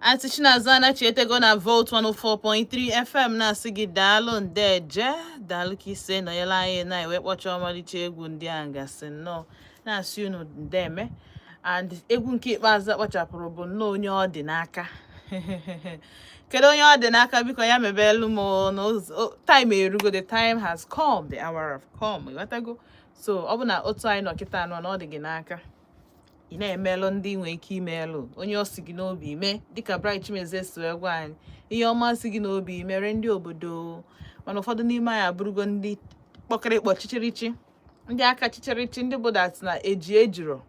Ati Chinazana Chetego na Vote 104.3 FM na sigi dalo ndeje dalo kise no yela ye na iwe kpọcha ọmalịcha egwu ndị a gasị nnọọ na-asị unu ndeme and egwu nke ikpeazụ kpachapụrụ bụ nnọọ onye ọ dị n'aka kedu onye ọ dị n'aka biko ya mebelu m no time erugo, the time has come, the hour have come, ịghọtago. So ọ bụ na otu anyị nọ kịta anọ na ọ dị gị n'aka ị na-emelụ ndị nwee ike imelụ onye ọ si gị n'obi ime dịka Bright Chimezie si wee gwa anyị ihe ọma si gị n'obi mere ndị obodo, mana ụfọdụ n'ime anyị abụrụgo ndị kpọkịrịkpọ chichirichi, ndị aka chichirichi, ndị bụ dat na ejiro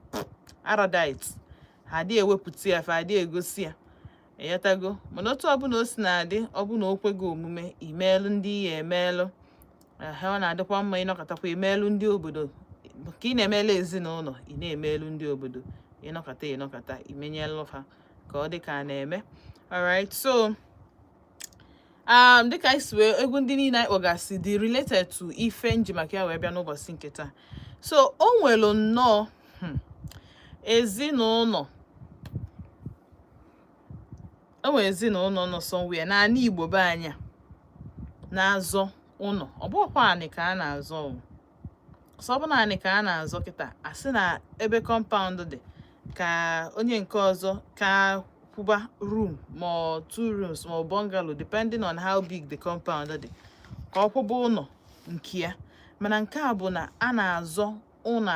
aradite ha adịghị ewepụta ya fa adịghị egosi ya, eyetago. Mana otu ọbụla o si na-adị ọbụna o kwego omume imelụ ndị ihe emelụ ha ọ na-adịkwa mma ịnọkọtakwa imelụ ndị obodo ka ị na-emele ezinụlọ ị na-emelu ndị obodo ịnọkọta imenyelụ ha ka ọ dị ka a na-eme. Alright, so dịka anyị si wee egwu ndị niile anyị kpọgasị dị related to ife nji maka ya wee bịa n'ụbọchị nke taa. So o nwere nnọọ ezinụlọ nọ somewhere n'ala Igbo be anya na-azọ ụlọ, ọ bụghịkwa anị ka a na-azọ sọ bụ naanị ka a na-azọ kịta, asị na ebe compound dị ka onye nke ọzọ ka kwụba room ma 2 rooms ma bungalow depending on how big the compound dị ka ọ kwụba ụlọ nke ya. Mana nke a bụ na a na-azọ ụlọ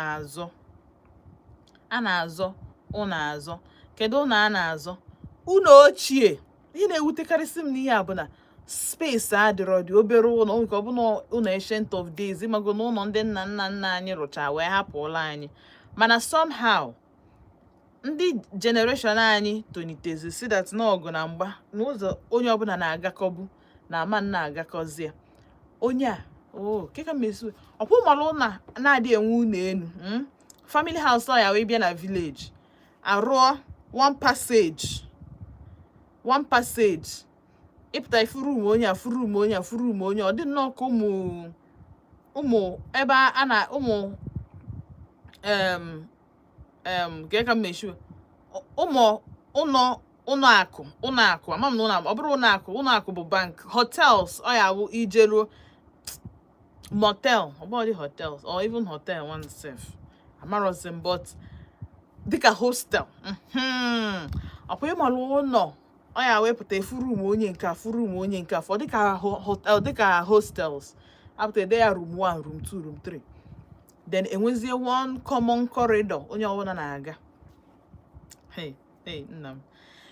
azọ. Kedu ụlọ a na-azọ? Ụlọ ochie. Ihe na-ewutekarịsị m n'ihe a bụ na space adịrọ dị obere ụlọ, nke ọ bụ na ụlọ ancient of days, ịmago na ụlọ ndị nna nna anyị rụcha wee hapụla anyị. Mana somehow ndị generation anyị tonitezi si that na ọgụ na mgba na ụzọ onye ọbụla na-agakọbu na ama na-agakọzi ya. Onye a keka mesu ọkwụ malụ na-adị enwe ụlọ elu family house ọ ya wee bịa na village arụọ one passage ịpụta ifuru onye ọ dị nnọọ ka ụmụ ebe a na ụmụ ka mmeshu ụmụ ụlọ akụ ama m na ọ bụrụ ụlọ akụ bụ bank, hotels ọ ya bụ ijeruo motel, ọ bụghị hotels or even hotel one self amarọzim, but dịka hostel ọkwa ịmalụ ụlọ ọ ya wepụta efuru onye nke afọ dịka hotel, dịka hostels apụta ede ya room 1, room 2, room 3, then enwezie one common corridor onye ọbụla na-aga. Hey nna m,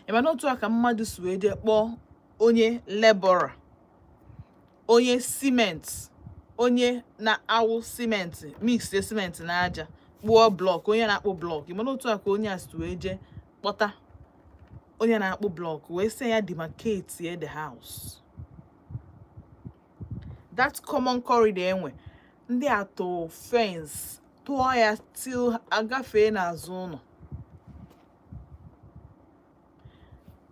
ịmana otu a ka mmadụ si wee jee kpọọ onye laborer, onye cement, onye na-awụ simenti, mix cement na aja kpụọ blọk, onye na-akpụ blọk. Ịmana otu a ka onye a si wee jee kpọta onye na-akpụ blọk wee sị ya demarcate the house. That common corridor enwe ndị atụ fence tụọ ya till agafee n'azụ ụlọ.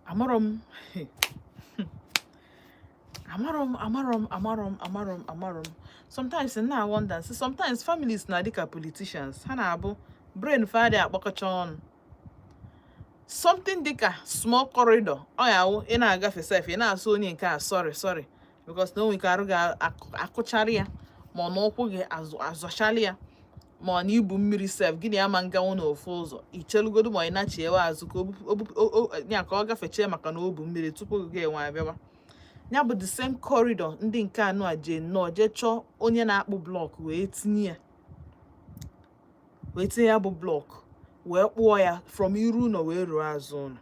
Amarọ m sometimes na wonder, sometimes families na dịka politicians, ha na-abụ brain fade akpọkọcha ọnụ. Something dịka small corridor ọ ya wụ ị na-agafe sef ị na-asụ onye nke a sorry because na onwe ka arụ ga-akụcharị ya ma ọ na ụkwụ gị azọchali ya ma ọ na ibu mmiri sef gịnị ama nganwụ n'ofu ụzọ ichelugodu ma ị nachiewe azụ ka ọ gafechie maka na o bu mmiri tupu gị enwe abịawa. Ya bụ the same corridor ndị nke anụ a jee chọọ onye na-akpụ blọk wee tinye ya bụ blọk wee kpụọ ya from iru ụlọ wee ruo azụ ụlọ,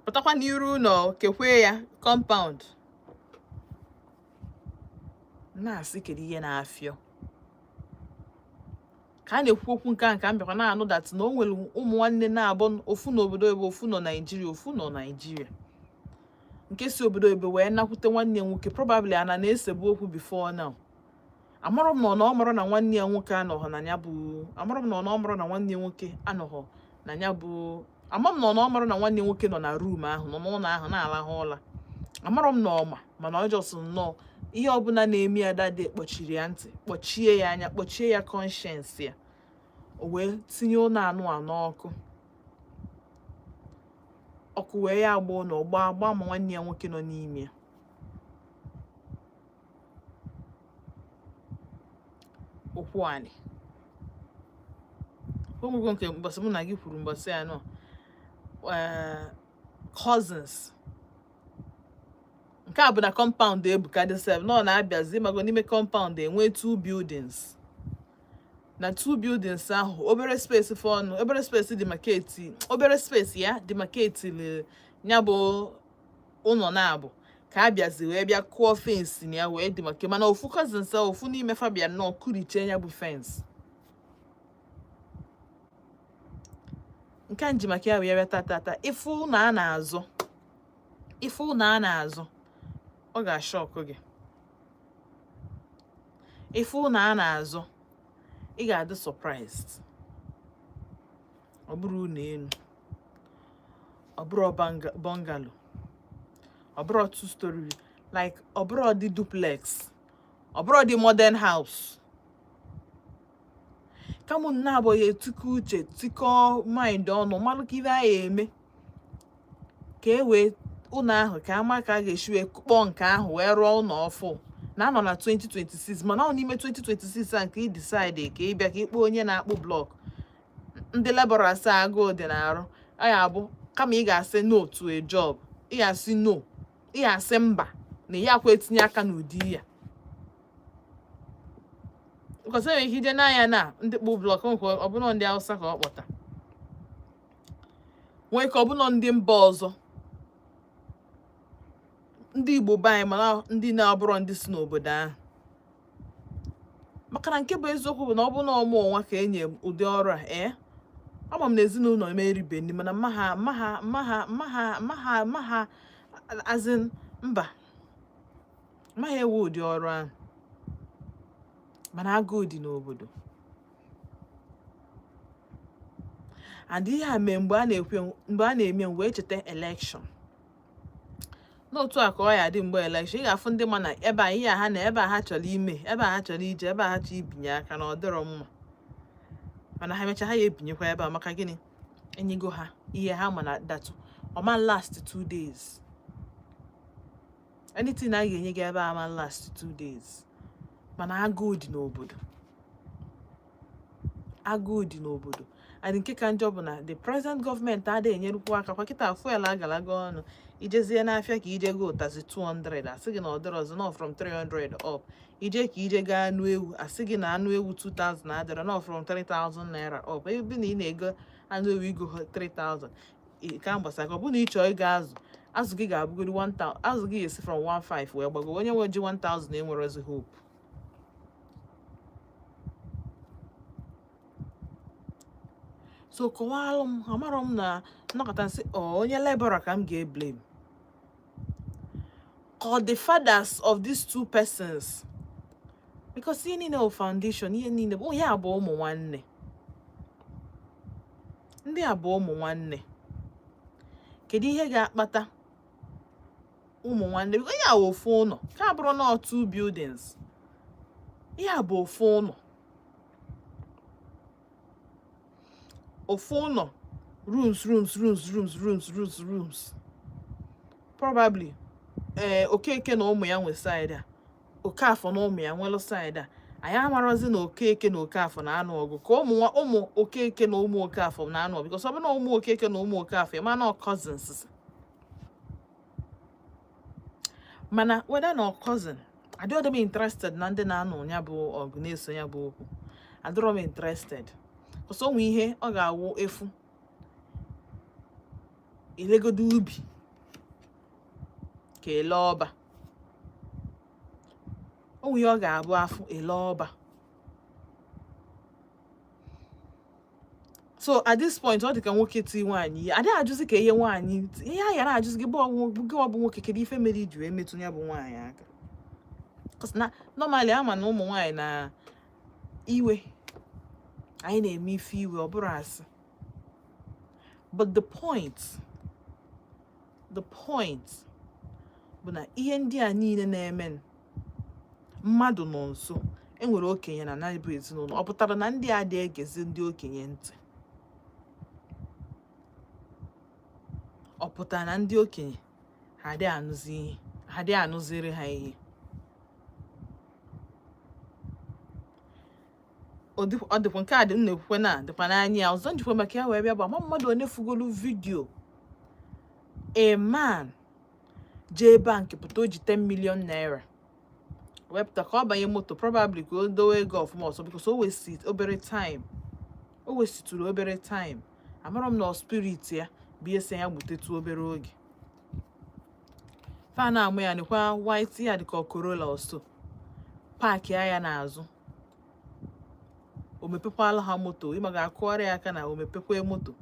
pụtakwa n'iru ụlọ kekwe ya compound. Na-asị kedu ihe na-afịọ ka a na-ekwu okwu nke a ka m bịakwa na-anụ dat na o nwere ụmụ nwanne na-abụ ofu n'obodo ebe ofu nọ Naijiria nke si obodo ebe wee nakwute nwanne ya nwoke, probably ana na-esebu okwu before now. Amarọ m na ọ mụrụ na nwanne ya nwoke anọghọ na ya bụ amarọ m na ọ mụrụ na nwanne nwoke anọghọ na ya bụ ama m na ọ mụrụ na nwanne nwoke nọ na room ahụ, nọ n'ụlọ ahụ na-alahụ ụla. Amarọ m na ọma, mana ọ jọsụ nnọọ ihe ọbụla na-eme ya dade kpọchiri ya ntị, kpọchie ya anya, kpọchie ya conscience ya, o wee tinye ụlọ anụ a n'ọkụ. ọkụ wee ya agba ụlọ gbaa ma nwanne ya nwoke nọ n'ime. Okwu anị onwego nke mbọsị mụ na gị kwuru mbọsị ya nọ cousins. Nke a bụ na compound Ebuka dị sef nọ na-abịazi mago n'ime compound enwe 2 buildings. Na 2 buildings ahụ obere space fọnụ, obere space dị maka eti, obere space ya dị maka eti ya bụ ụlọ na-abụ ka abịazi wee bịa kụọ fence na ya wee dị maka, mana ofu cousins ofu n'ime Fabian nọ kuriche ya bụ fence. Nke nji maka ya wee tata ifu na a na-azụ, ifu na a na-azụ ọ ga-ashọkụ gị. Ifu na a na-azụ ị ga-adị surprised. Ọ bụrụ ụlọ elu, ọ bụrụ bungalow, ọ bụrụ 2 story, like ọ bụrụ dị duplex, ọ bụrụ dị modern house. Kama na abụghị etuku uche tikọ mind ọnụ malụ ka ibe a eme ka e wee ụlọ ahụ ka ama ka a ga-esi wee kpọọ nke ahụ wee rụọ ụlọ ọfụ. Na anọ na 2026 mana ọ n'ime 2026 a nke ị decide ka ị bịa ka ịkpọ onye na-akpụ blọk ndị laborers agụụ dị na-arụ. Ọ ya abụ kama ị ga-asị no to a job, ị ga-asị no, ị ga-asị mba na ya akwa etinye aka n'ụdị ya. Because enwere ike ije n'anya na ndị kpụ blọk ọbụna ndị Hausa ka ọ kpọta, nwee ka ọbụna ndị mba ọzọ, ndị Igbo be anyị mana ndị na-abụrọ ndị si n'obodo ahụ. Maka na nke bụ eziokwu bụ na ọ bụ na ọmụ ọnwa ka enye ụdị ọrụ a ama m na ezinụlọ m eribe ndị mana maha azin mba maha ewu ụdị ọrụ ahụ, mana agụụ dị n'obodo. And ihe a mee mgbe a na-eme wee cheta election. N'otu a ka ọ ya dị mgbe election ị ga-afụ ndị ma na ebe a ihe ha na ebe a ha chọrọ ime, ebe a ha chọrọ ije, ebe a ha chọrọ ibinye aka na ọ dịrọ mma, mana ha mecha ha ya ebinyekwa ebe a maka gịnị? Enyego ha ihe ha ma na datu ọma last 2 days. Anything a ga-enye gị ebe a ma last 2 days, mana agụụ dị n'obodo. Agụụ dị n'obodo. And nke ka njọ bụ na the present government adịghị enyerukwu aka. Kwa kịta fuel agalaga ọnụ, ijezie n'afịa ka ije go ụtazi 200 asị gị na ọ dịrọ ọzọ nọ from 300 up. Ije ka ije gaa anụ ewu asị gị na anụ ewu 2000 adịrọ nọ from 3000 naira up. Ebe na ị na-ego anụ ewu igo 3000 ka mgbasa ka ọ bụ na ị chọọ ịga azụ gị ga-abụgodi 1000, azụ gị esi from 15 wee gbago. Onye nwe ji 1000 enwerezi hope. So kọwalụ m amarọ m na nnọkọta nsị onye laborer ka m ga-eblame. Call the fathers of these 2 persons, because ihe niile foundation, ihe niile bụ ya abụọ ụmụ nwanne. Ndị abụọ ụmụ nwanne. Kedu ihe ga-akpata ụmụ nwanne? Ihe a ofu ụlọ ka abụrụ na 2 buildings. Ihe a bụ ofu ụlọ. Ofu ụlọ rooms. Probably Okeke na ụmụ ya nwe side a, Okafọ na ụmụ ya nwelu side a. Anyị amarozi na Okeke na Okafọ na-anụ ọgụ ka ụmụ Okeke na ụmụ Okafọ na-anụ ọgụ, because ọ bụ na ụmụ Okeke na ụmụ Okafọ ema na cousins. Mana whether na cousin, adịghị m interested na ndị na-anụ ya bụ ọgụ na-eso ya bụ okwu. Adịrọ m interested. Because onwe ihe ọ ga-awụ efu ilegodo ubi ka ele ọba. Onwe ihe ọ ga-abụ afụ ele ọba. So at this point ọ dị ka nwoke ti nwaanyị ya adịghị ajụzi ka ihe nwaanyị ihe a ya na-ajụzi gị bụ nwoke kedu ife mere iji wee metụ ya bụ nwaanyị aka. Because na normally ama na ụmụ nwaanyị na iwe anyị na-eme ife iwe ọ bụrụ asị. But the point bụ na ihe ndị a niile na-eme mmadụ nọ nso enwere okenye na na-ebu ezinụlọ. Ọ pụtara na ndị a dị egezi ndị okenye ntị. ọ pụta na ndị okenye ha dị anụziri ha ihe. Ọ dịkwa nke a dị na-ekwukwe na dịkwa n'anya ya. Ọzọ njikwa maka ya wee bịa bụ ama mmadụ onye fugolu vidio a man jee bank pụta o ji 10 million naira wepụta ka ọ banye moto, probably ka o dowe ego ọfụma ọsọ because o wesitụrụ obere time. Amara m na spirit ya bụ ihe si ya gbutetu obere oge. Fa na-amụ ya nekwa white ya dịka Corolla ọsọ paaki ya n'azụ. O mepekwala ha moto, ịma ga-akụọrọ ya aka na o mepekwa moto.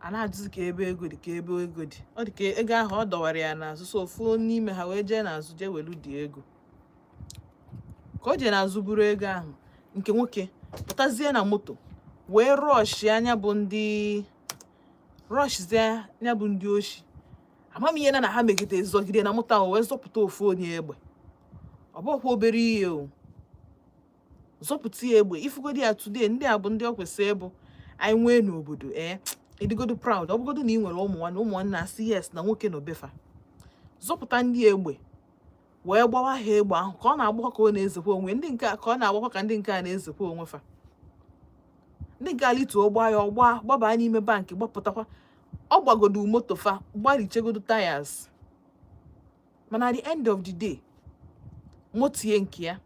A na-ajụzi ka ebe ego dị ka ebe ego dị. Ọ dị ka ego ahụ ọ dọwara ya n'azụ, so ofu n'ime ha wee jee n'azụ jee welu dị ego. Ka o jee n'azụ buru ego ahụ, nke nwoke pụtazie na moto wee rọshzie anya bụ ndị oshi. Amamihe na ha megide zọgide na moto ahụ wee zọpụta ofu onye egbe. Ọ bụkwa obere ihe o. Zọpụta ya egbe. Ifugodi ya today, ndị a bụ ndị ọ kwesịrị ịbụ anyị nwee n'obodo. Ịdịgodo proud. Ọ bụgodo na ị nwere ụmụnne asị yes na nwoke nọ befa. Zọpụta ndị egbe wee gbawa ha egbe ahụ ka ọ na-agbakọ ka ọ na-ezekwa onwe. Ndị nke ka ọ na-agbakọ ka ndị nke a na-ezekwa onwe fa. Ndị nke alituo gbaba n'ime bankị gbapụtakwa. Ọ gbagodo moto fa gbarichegodo tires. Mana at the end of the day, motie nke ya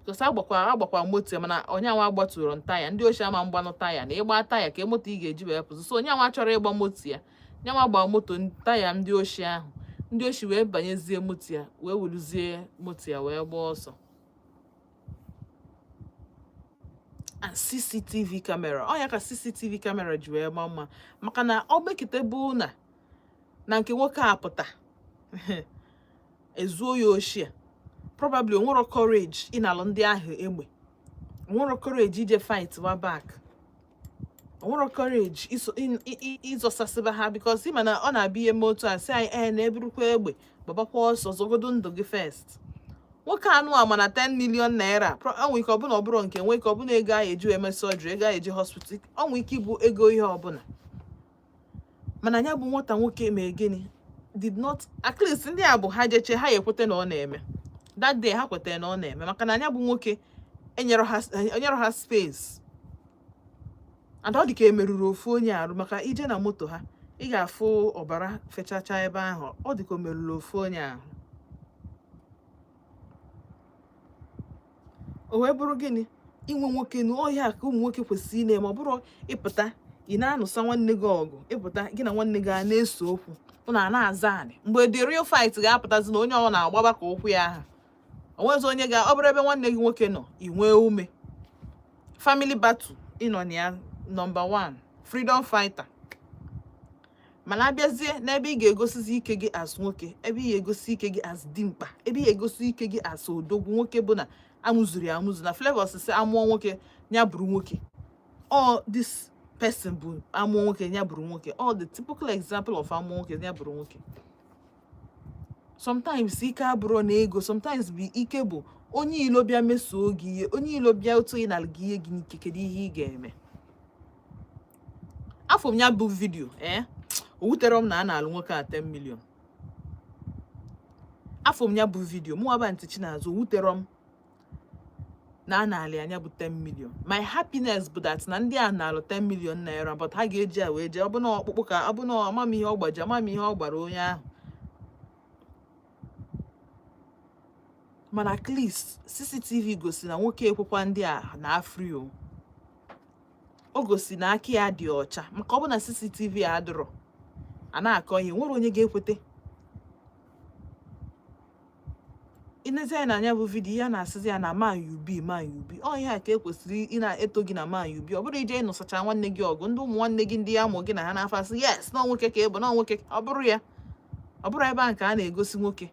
because agbakwa moto mana onye anwa agbatụrụ taya. Ndị ochi ama mgbanụ taya na ịgba taya ka moto ị ga-eji wee pụzi. So onye anwa chọrọ ịgba moto ya, onye anwa gba moto taya ndị ochi ahụ. Ndị ochi wee banyezie moto ya wee weluzie moto ya wee gbaa ọsọ. And CCTV camera. Ọ ya ka CCTV camera ji wee maa mma maka na ọ bekete bụ na nke nwoke a pụta ezuo ya oshi. Probably onwero courage ịnalụ ndị ahụ egbe. Onwero courage ije fight wa back. Onwero courage ịzọsasịba ha because ịma na ọ na-abịa ihe moto a sị anyị na-eburukwa egbe gbabakwa ọsọ zọgodo ndụ gị first. Nwoke anụ ama na 10 million naira. Onwe ike ọbụna ọbụrụ nke nwe ike ọbụna ego ahụ eji eme surgery, ego ahụ eji hospital. Onwe ike ịbụ ego ihe ọbụla. Mana anya bụ nwata nwoke mee gịnị? Did not, at least ndị a bụ ha jeche ha ekwete na ọ na-eme. That day ha kwetara na ọ na-eme maka na anya bụ nwoke enyero ha space. And ọ dị ka emerụrụ ofu onye arụ maka ije na moto ha ị ga-afụ ọbara fechacha ebe ahụ. Ọ dị ka o merụrụ ofu onye ahụ. O wee bụrụ gịnị? Inwe nwoke n'ọhịa ka ụmụ nwoke kwesịrị na-eme. Ọ bụrụ ịpụta ị na-anụsa nwanne gị ọgụ, ịpụta gị na nwanne gị a na-eso okwu ụnụ a na-aza anị. Mgbe the real fight ga-apụtazi na onye ọ na-agbaba ka okwu ya aha. Onwezi onye ọ bụrụ ebe nwanne gị nwoke nọ inwe ume. Family battle ịnọ na ya number 1, freedom fighter. Mana abịazie n'ebe ị ga-egosizi ike gị as nwoke, ebe ị ga-egosi ike gị as dimkpa, ebe ị ga-egosi ike gị as odogwu nwoke bụ na amụzuru ya amụzụ na Flavor sị amụọ nwoke ya bụrụ nwoke. All this person bụ amụọ nwoke ya bụrụ nwoke. All the typical example of amụọ nwoke ya bụrụ nwoke. Sometimes ike abụrụ na ego, sometimes bụ ike bụ onye ilo bịa meso gị ihe, onye ilo bịa otu ị na-alụ gị ihe gị n'ike, kedu ihe ị ga-eme. Afọ m ya bụ vidio o wutere m na a na-alụ nwoke a 10 million. Afọ m ya bụ vidio mụ aba ntị Chinazụ o wutere m na a na-alụ anya bụ 10 million. My happiness bụ that na ndị a na-alụ 10 million naira but ha ga-eji a wee jee ọbụna ọkpụkpụ ka ọbụna amamihe ọ gbaji amamihe ọ gbara onye ahụ. Mana at least CCTV gosi na nwoke ekwekwa ndị a na afrio. O gosi na aka ya dị ọcha maka ọ bụ na CCTV adịrọ a na-akọ ihe nwere onye ga-ekwete. Ineze na anya bụ vidiyo ya na-asịzi ya na man you be. Ọ ihe a ka ekwesịrị ị na-eto gị na man you be. Ọ bụrụ ije ịnụsacha nwanne gị ọgụ ndị ụmụ nwanne gị ndị ya mụ gị na ha na-afọ asị yes na nwoke ka ịbụ na nwoke. Ọ bụrụ ya, ọ bụrụ ebe a nke a na-egosi nwoke.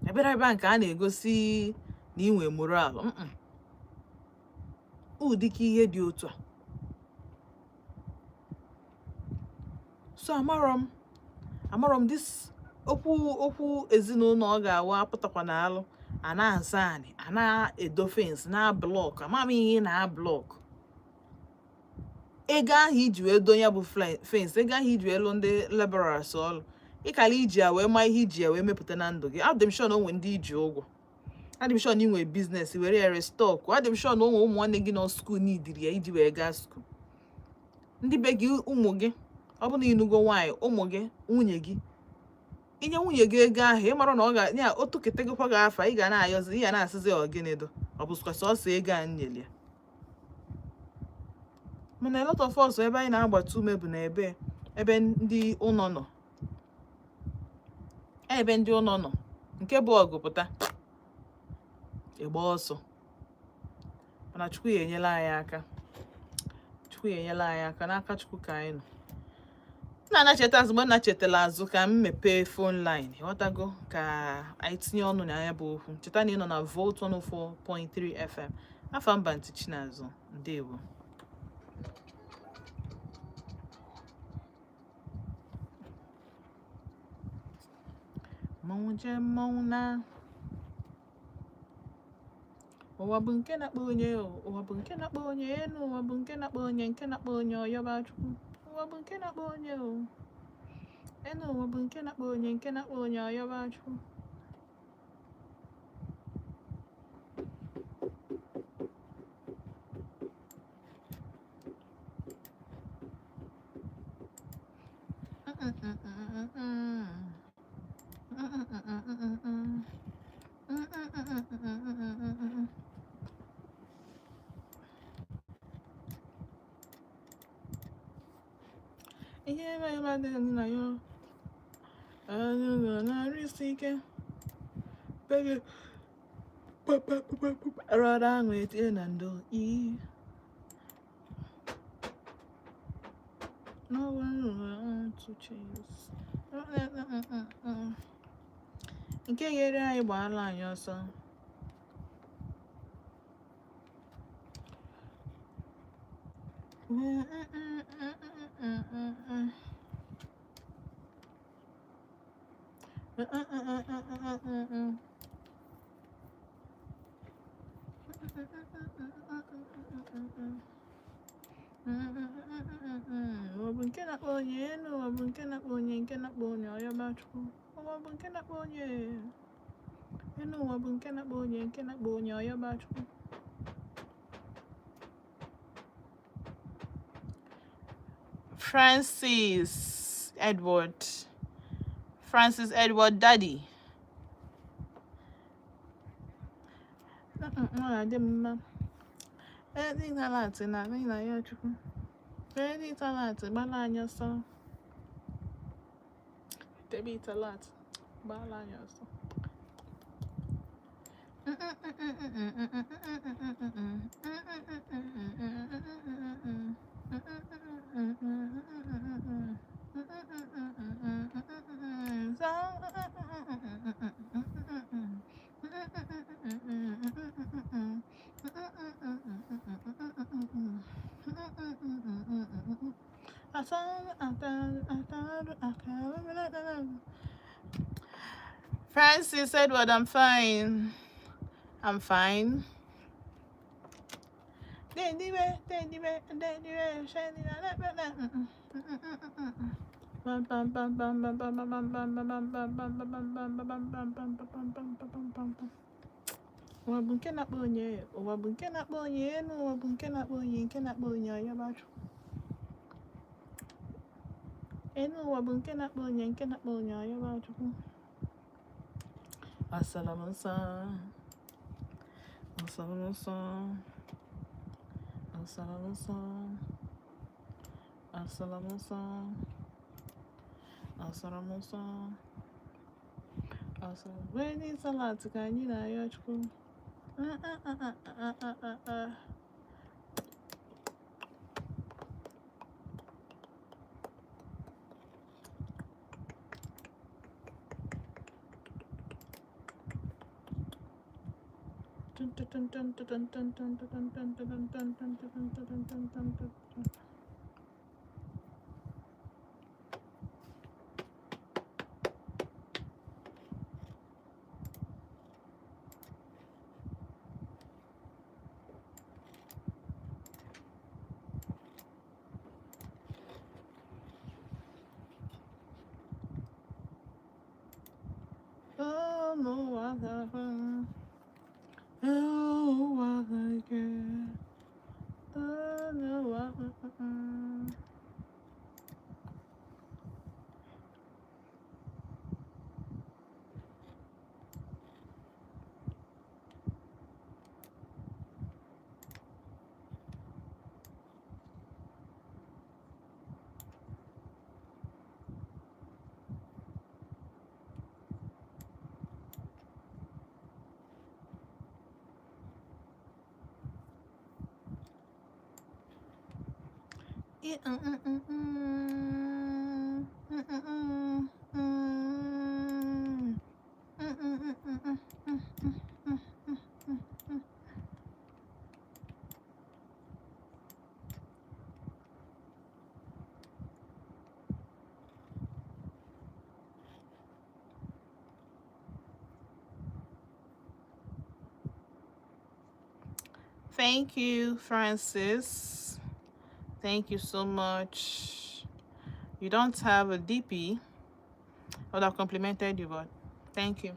Ebe a nke a na-egosi na inwe moral. Ụdịka ihe dị otu a. So amarọ m this okwu ezinụlọ ọ ga-awa apụtakwa na alụ a na-aza anị a na-edo fence na blọk amam ihe na blọk. ego ahụ iji wee donye bụ fence, ego ahụ iji wee lụ ndị laborers ọrụ, ịkala iji ya wee maa ihe iji ya wee mepụta na ndụ gị. Adị m sure na o nwere ndị iji ụgwọ, adị m sure na ị nwere biznes were ya restọk, adị m sure na o nwere ụmụ nwanne gị nọ skuul n'idiri ya iji wee gaa skuul. Ndị be gị, ụmụ gị, ọ bụ na ịnụgo nwaanyị, ụmụ gị, nwunye gị, inye nwunye gị ego ahụ, ị mara na ọ ga ya otuketegokwa gị afa, ị ga na-ayọzi, ị ga na-asịzi ọgịnịdụ, ọ bụzikwa sọsọ ego a nyere ya. Mana a lot of us ebe anyị na-agbata ume bụ na ebe ndị ụnọ nọ, ebe ndị ụnọ nọ, nke bụ ọgụ pụta ịgba ọsọ. Mana Chukwu ya enyela anyị aka, Chukwu ya enyela anyị aka, n'aka Chukwu ka anyị nọ. Na-anacheta azụ, mgbe na-chetala azụ ka m mepee phone line, ghọtago, ka anyị tinye ọnụ na ya bụ okwu. Cheta na ị nọ na Volt 104.3 FM. Afa mba ntị Chinazụ, ndewo. Mmanwụ je mmanwụ na ụwa bụ nke na-akpọ onye, ụwa bụ nke na-akpọ onye enu, ụwa bụ nke na-akpọ onye, nke na-akpọ onye ọyọba Chukwu. Ụwa bụ nke na-akpọ onye enu, ụwa bụ nke na-akpọ onye, nke na-akpọ onye ọyọba Chukwu. Ihe na-eme na ya na-arịsị ike pege rọrọ aṅụ etinye na ndo iyi nke ghere anyị gbaala anyị ọsọ. Ụwa bụ nke na-akpọ onye enu, ụwa bụ nke na-akpọ onye, nke na-akpọ onye ọyọba Chukwu. Ụwa bụ nke na-akpọ onye enu, ụwa bụ nke na-akpọ onye, nke na-akpọ onye ọyọba Chukwu. Francis Edward Daddy. Adị mma. Edi talatị na nna ya Chukwu. Edi talatị gbala anyị ọsọ. Debi talatị gbala anyị ọsọ. Francis Edward, I'm fine. I'm fine. Ụwa bụ nke na-akpọ onye, ụwa bụ nke na-akpọ onye enu, ụwa bụ nke na-akpọ onye, nke na-akpọ onye ọyọba Chukwu. Enu, ụwa bụ nke na-akpọ onye, nke na-akpọ onye ọyọba Chukwu. Asalamusa, asalamusa, asalamusa, asalamusa, asalamusa, asalamusa. Wedding salad ka anyị na-ayọ Chukwu. Thank you, Francis. Thank you so much. You don't have a DP. I would have complimented you, but thank you.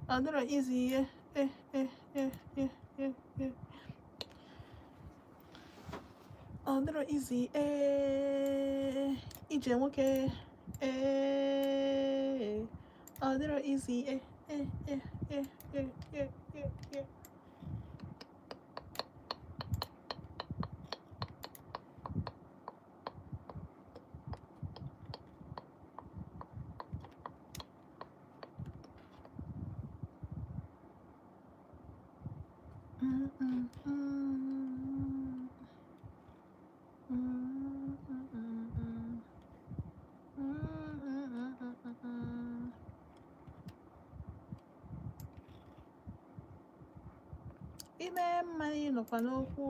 Another easy, another easy, ije nwoke, another easy, ime mmanya nọkwa n'okwu.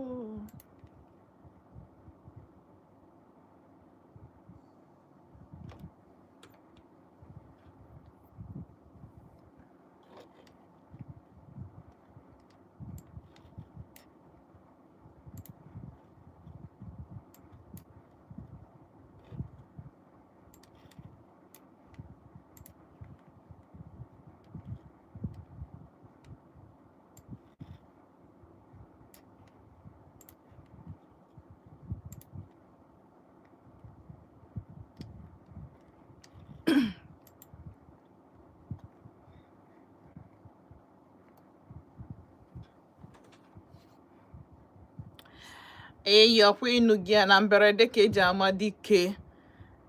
Eyi ọkwa ịnụ gị na mberede ka eji ama dike.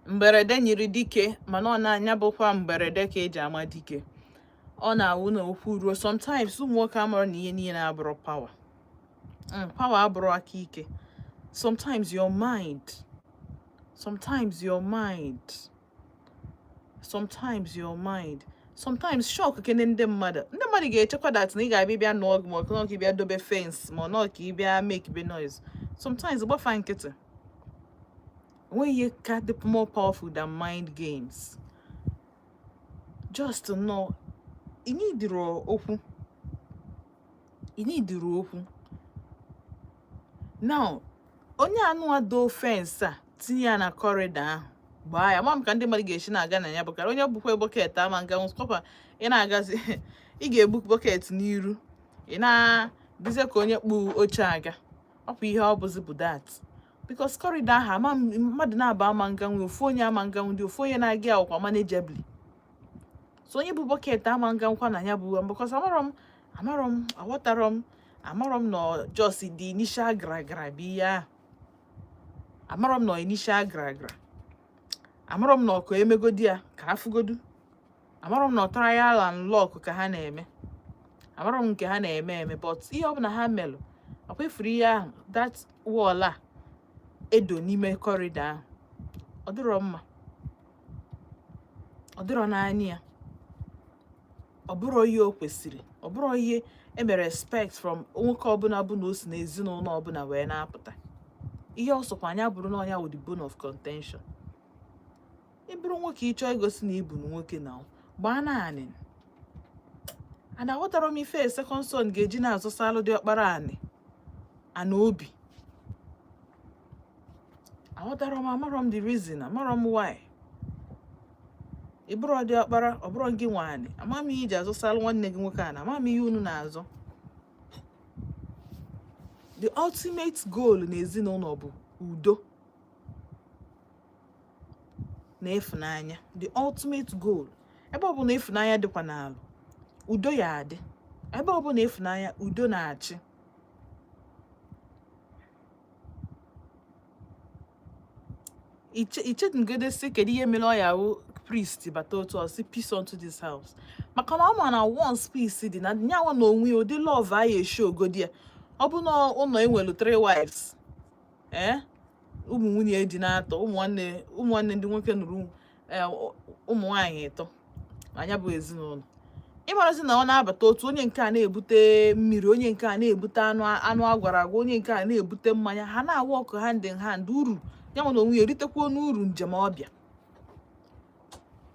Mberede nyiri dike, mana ọ na-anya bụkwa mberede ka eji ama dike. Ọ na-awụ na okwu ruo. Sometimes ụmụ nwoke amụrụ na ihe niile abụrụ power. Power abụrụ aka ike. Sometimes your mind. Sometimes your mind. Sometimes your mind. Sometimes shock kene ndị mmadụ ga-echekwa that na ị ga-abịa bịa nụọ gị ma ọ ka bịa dobe fence ma ọ nọ ka ị bịa make be noise. Sometimes gbafa nkịtị. When you got the more powerful than mind games. Just to know, you need the okwu. You need the okwu. Now, onye anụ ado fence a tinye ya na corridor ahụ. Gbaa ya, ma m ka ndị mmadụ ga-esi na-aga na ya bụkara onye bukwa bucket ama nga nkọpa ị na-agazi ị ga-ebu bucket n'iru ị na-dize ka onye kpu oche aga. Ọ bụ ihe ọ bụzi bụ that. Because corridor ahụ ama mmadụ na-aba ama nga nwe ofu onye ama nga ndị ofu onye na-aga akwụkwọ manageably. So onye bụ bucket ama nga nkwa na ya bụ because amarọ m no just the initial gra bi ya. Amarọ m no initial gra. Amarọ m na ọkụ emegodi ya ka afụgodu. Amarọ m na trial and lock ka ha na-eme. Amarọ m nke ha na-eme but ihe ọ bụla ha melụ akwa ifuru ihe ahụ that wall a edo n'ime corridor ahụ. Ọ dịrọ mma. Ọ dịrọ n'anya ya. Ọ bụrụ ihe o kwesịrị. Ọ bụrụ ihe emere expect from nwoke ọbụla bụ na o si n'ezinụlọ ọbụla wee na-apụta. Ihe ọsọkwa anya bụrụ na ọnya with the bone of contention. Ị bụrụ nwoke ịchọ igosi na ịbụ nwoke na gbaa naanị. And aghọtara m ife second son ga-eji na-azụsalụ dị ọkpara anị ana obi. Aghọtara m amarọ m the reason, amarọ m why. Ị bụrụ dị ọkpara ọ bụrụ gị nwa anị. Ama m ihe iji azụsalụ nwanne gị nwoke ana, ama m ihe unu na-azụ. The ultimate goal n'ezinụlọ bụ udo na ịfụnanya. The ultimate goal. Ebe ọ bụ na ịfụnanya dịkwa n'alụ, udo ya adị. ebe ọ bụla ịfụnanya udo na-achị. Ichetungedesi kedu ihe mere ọ ya wụ priest bata otu ọ si peace unto this house, maka na ọ ma na once peace dị na nyanwa na onwe ya ụdị love a ya eshi ogodi ya. Ọ bụ na ụlọ enwelu 3 wives ụmụ nwunye dị na-atọ, ụmụ nwanne ndị nwoke nụrụ ụmụ nwaanyị 3 anya bụ ezinụlọ. Ịmarazi na ọ na-abata otu onye nke a na-ebute mmiri, onye nke a na-ebute anụ agwara agwa, onye nke a na-ebute mmanya, ha na-awa ọkụ hand in hand, uru ya na onwe ya eritekwa n'uru njem ọbịa.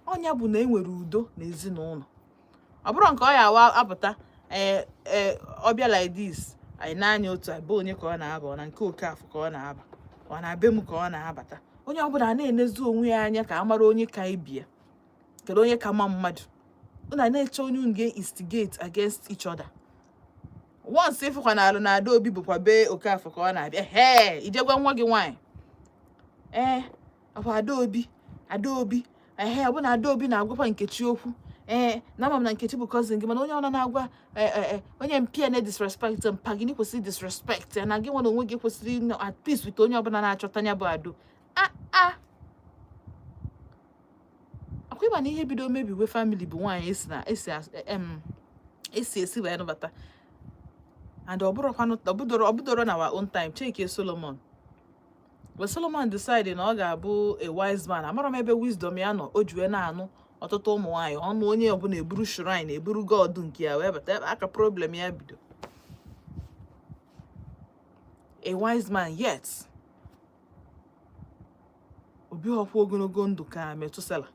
Ọnya bụ na enwere udo na ezinụlọ. Ọ bụrụ nke ọ ya awa apụta ọbịa like this, anyị na-anya otu abụ onye ka ọ na-aba, ọ na nke Okafọ ka ọ na-aba, ọ na-be m ka ọ na-abata. Onye ọbụla na-enezi onwe ya anya ka a mara onye ka ibia, kedu onye ka ma mmadụ. Una na-eche onye unu ga-instigate against each other. Once ịfụkwa na alụ na Adaobi bụkwa be Okafọ ka ọ na-abịa, ijegwa nwa gị nwaanyị ọkwa Adaobi ọ bụ na Adaobi na-agwakwa Nkechi okwu na ama m na Nkechi bụ cousin gị, mana onye ọ na-agwa onye mpia na-disrespect mpa gị kwesịrị disrespect na gị nwa na onwe gị kwesịrị at peace with onye ọbụla na-achọta anya bụ Ado. Akwa ịma na ihe bido mebiwe family bụ nwaanyị esi wee nụbata. And ọbụdoro na our own time. Chike Solomon, when Solomon decided na ọ ga-abụ a wise man, amara m ebe wisdom ya nọ, o jiwe na-anụ ọtụtụ ụmụ nwaanyị ọnụ. Onye ọbụla eburu shrine, eburu god nke ya wee bata aka problem ya bido. A wise man yet obi ọkwụ ogologo ndụ ka Metusela.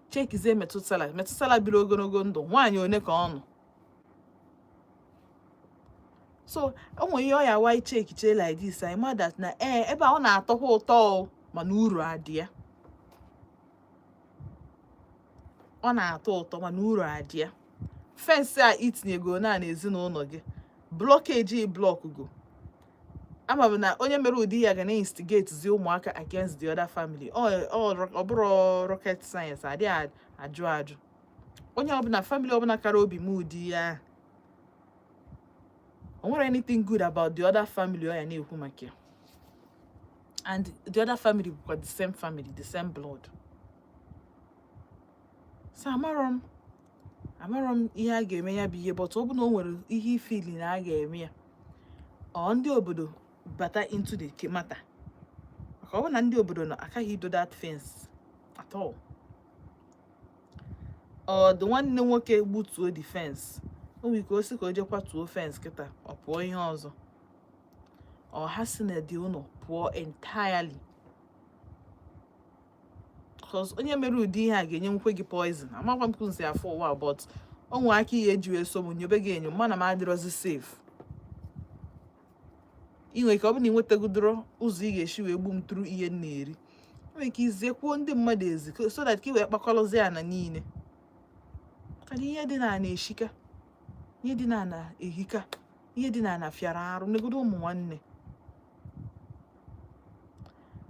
Chekizie Metusela biri ogologo ndụ, nwaanyị one ka ọ nọ. So onwe ihe ọ ya why chekiche like this, I know that na ebe ọ na-atọkwa ụtọ mana uru adị ya. Ọ na-atọ ụtọ mana uru adị ya. Fence a itinyego na ezinụlọ gị, blockage go. Ama bụ na onye mere ụdị ya ga na-instigate zi ụmụaka against the other family. Ọ bụrụ rocket science, adị ajụ. Onye ọbụla family ọbụla kara obi m ụdị ya, o nwere anything good about the other family ọ ya na-ekwu maka ya. And the other family bụkwa the same family, the same blood. So amarọ m ihe a ga-eme ya bụ ihe, but ọ bụ na o nwere ihe ifili na a ga-eme ya, ndị obodo bata into the matter. Maka ọ bụ na ndị obodo na akaghị ido that fence at all. The nwanne nwoke gbutuo the fence, o nwere ka o si ka o jekwa tuo fence kịta, ọ pụọ ihe ọzọ. Ha si na dị ụnọ pụọ entirely. Because onye mere ụdị ihe a ga-enye nkwe gị poison. Amakwa m kwunsi afọ ụwa, but o nwere aka ihe eji wee so m nyobe gị enyo, mana m adịrọzi safe. Inwe ka ọ bụ na ịnwetagudoro ụzọ ị ga-esi wee gbu m tụrụ ihe m na-eri, nwere ka izekwuo ndị mmadụ ezi so that ka ị wee kpakọrọzie ana niile. Ka ihe dị na ana eshika, ihe dị na ana ehika, ihe dị na ana fiara arụ negodo ụmụ nwanne.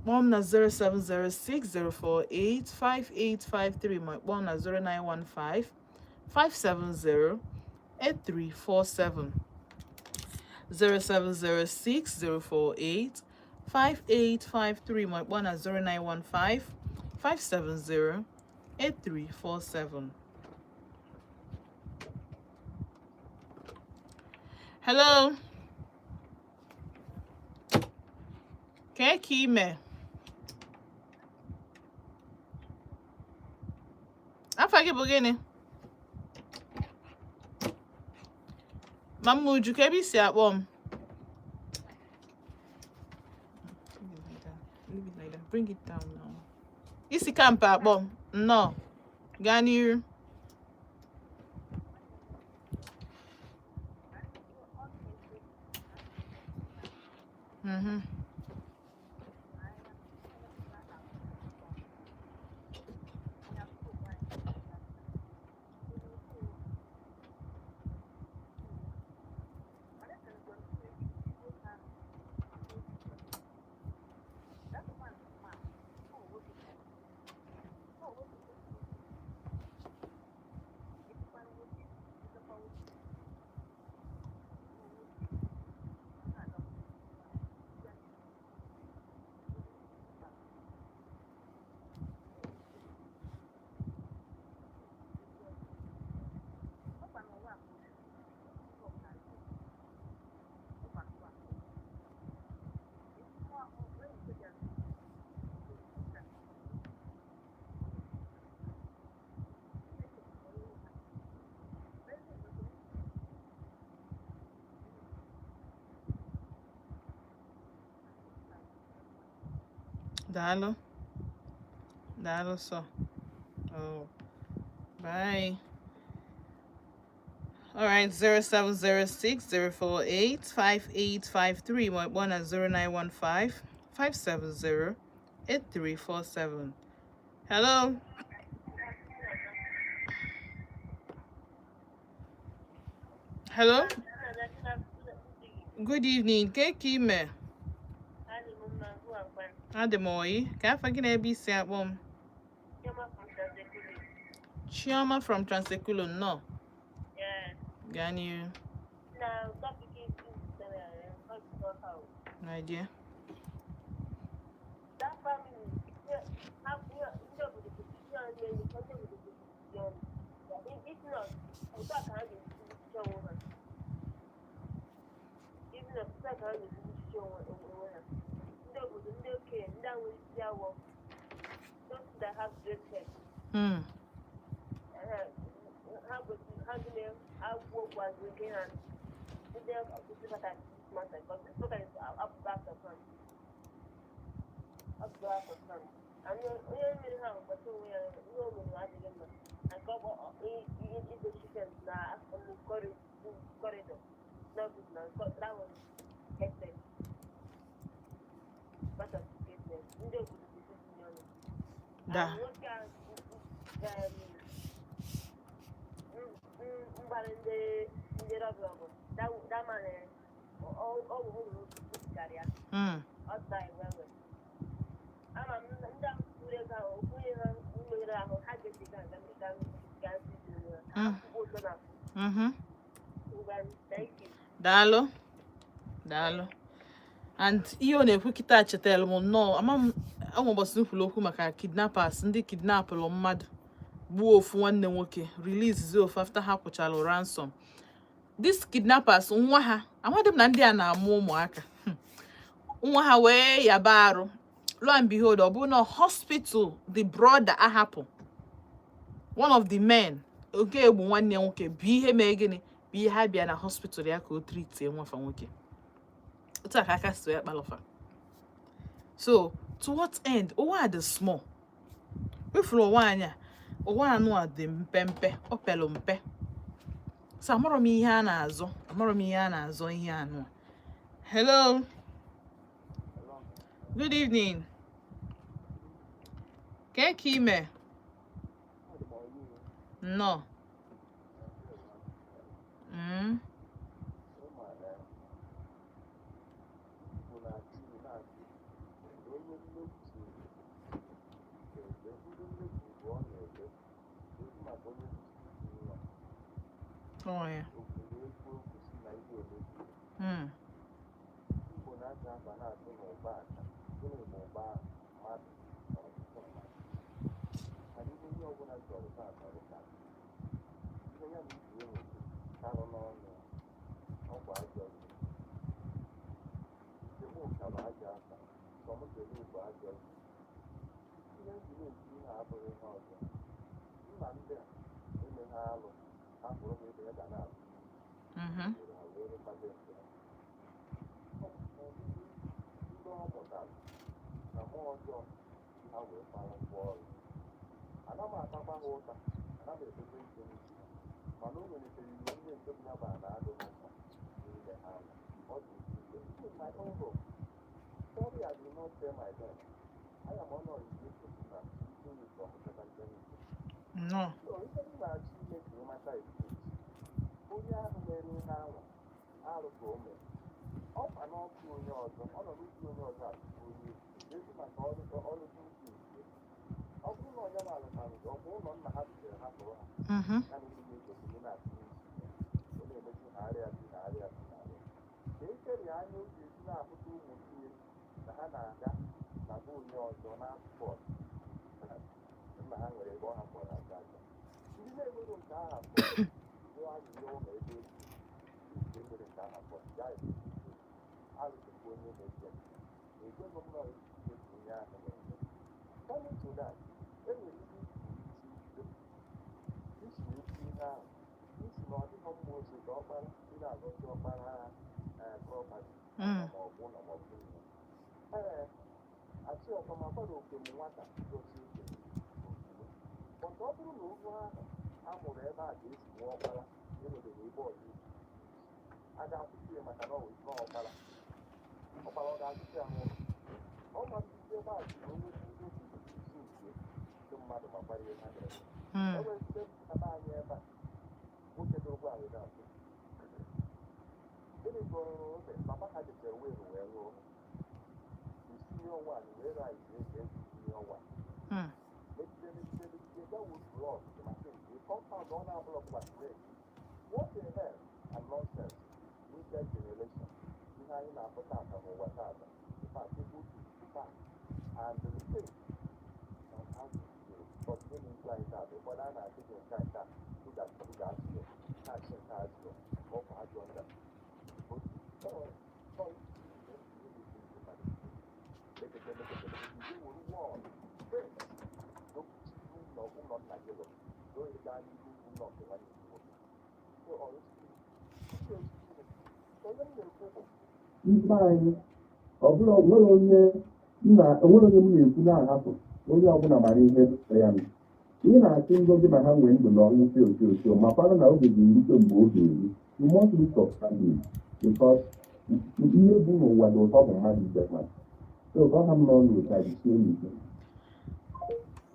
Mom na 0706-048-5853, my mom na 0915-570-8347. 0706-048-5853, my mom na 0915-570-8347. Hello. Kekime. Afa gị bụ gịnị? Mama Uju, ka ebe isi akpọ m? Leave it like that. Bring it down now. Isi kamp akpọ m. Nnọọ. Gaa n'iru. Dalo. Dalo so. Oh. Bye. All right, 0706-048-5853. My one at 0915-570-8347. Hello. Hello. Good evening. Kekime. Ademoyi. Can I find a BC at home? Chioma from Transekulo. No. Yeah. Gani. Now, that became My dear. That family, have with the position and then the country with the position. If not, I can't have the position with her. Even if I can't have the position with her. No, okay, now we see our work. Those that have great head. How do I work was looking at the opposite at this matter because this matter is up back of front. Up back of front. And you really have, but you know, I got the chicken now on the corridor. No, that was hectic. But of business. You know, Da. That man, all career. Outside, Dalo. Dalo. And ihe ọ na-ekwu kịta chetara m nnọọ ama m ụbọchị nkwulu okwu maka kidnappers ndị kidnapụrụ mmadụ gbuo ofu nwanne nwoke release ofu after ha kwụchara ransom. These kidnappers nwa ha amadị m na ndị a na-amụ ụmụaka nwa ha wee yaba arụ lo and behold ọ bụ na hospital the brother ahapụ one of the men oge egbu nwanne nwoke bụ ihe mee gịnị bụ ihe ha bịa na hospital ya ka o treat nwafa nwoke. So to what end? Ụwa dị small. Wefuru ụwa anya ụwa anụ a dị mpempe o pelu mpe. So amara m ihe a na-azọ ihe anụ. Hello. Good evening. Kekime. No. Oh yeah. No. Ndị anyị ọ bụla onwere onye m na-ekwu na-ahapụ onye ọbụla mara ihe ya nọ. Ị na-achị ngozi ma ha nwee ndụ na ọnwụ fio makwara na oge ga-erute mgbe oge eru. You must look for family because ihe bụ n'ụwa dị ụtọ bụ mmadụ ibe mmadụ. So ọ ha m n'ọnụ ụta ji sie n'ike.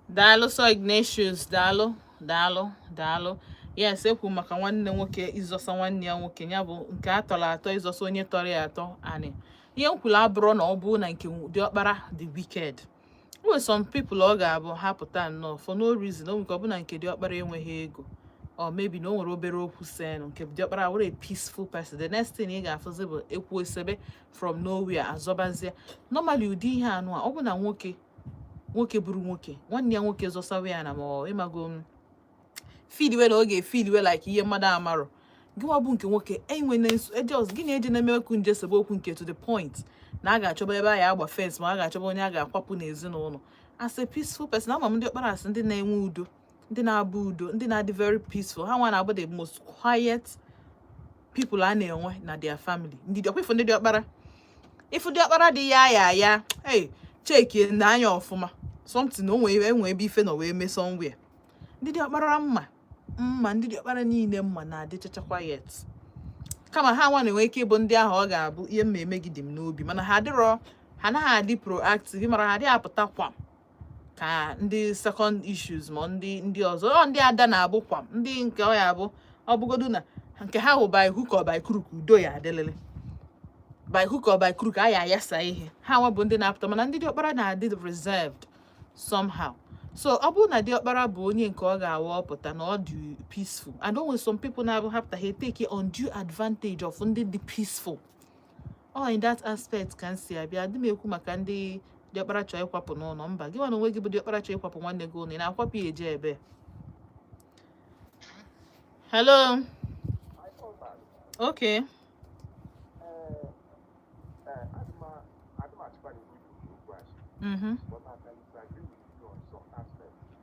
Daalụ sọ Ignatius, daalụ. Yes, ekwu maka nwanne nwoke ịzọsa nwanne ya nwoke, ya bụ nke atọrọ atọ ịzọsa onye tọrọ ya atọ anị. Ihe m kwuru abụrụ na ọ bụ na nke diọkpara dị wicked. With some people ọ ga-abụ ha pụta nnọọ for no reason, o nke ọ bụ na nke diọkpara enweghị ego, or maybe na o nwere obere okwu senụ nke diọkpara were a peaceful person. The next thing ị ga-afụzi bụ ekwu esebe from nowhere azọbazie. Normally ụdị ihe anụ a, ọ bụ na nwoke bụrụ nwoke, nwanne ya nwoke zọsawa ya na ma ịmago feedwe na oge feedwe like ihe mmadụ amarọ. Gịwa bụ nke nwoke enwe na gị na-eje na-emekwu nje sebe okwu nke to the point na a ga-achọba ebe a ya agba fence ma a ga-achọba onye a ga-akwapụ n'ezinụlọ. As a peaceful person, ama m ndị ọkpara asị ndị na-enwe udo, ndị na-abụ udo, ndị na-adị very peaceful. Ha nwa na-abụ the most quiet people a na-enwe na their family. Ndị ọkwa ndị ọkpara ifu dị ọkpara dị ya hey cheki na anya ọfụma something enwe ebe ife nọ wee mee somewhere. Ndị dị ọkpara mma ndị dị ọkpara niile mma na-adị chacha quiet. Kama ha nwa na-enwe ike ịbụ ndị ahụ ọ ga-abụ ihe mmemme gị dị m n'obi, mana ha anaghị adị proactive, mara ha adị apụta kwam ka ndị second issues ma ndị ọzọ. Ndị ada na-abụ kwam, ndị nke ọ ya abụ ọ bụgodu na nke ha hụ by hook or by crook udo ya adịlele, by hook or by crook a ya ayasa ihe. Ha nwa bụ ndị na-apụta, mana ndị dị ọkpara na-adị reserved somehow. So ọ bụrụ na diọkpara bụ onye nke ọ ga-awa ọpụta na ọ dị peaceful, and always some people na-abụ hapụta ha take undue advantage of ndị dị peaceful. In that aspect ka m si abịa. Adị m ekwu maka ndị diọkpara chọọ ịkwapụ n'ụlọ. Mba, gị nwa na onwe gị bụ diọkpara chọọ ịkwapụ nwanne gị ụlọ, ị na-akwapụ ya eje ebe. Hello. Okay.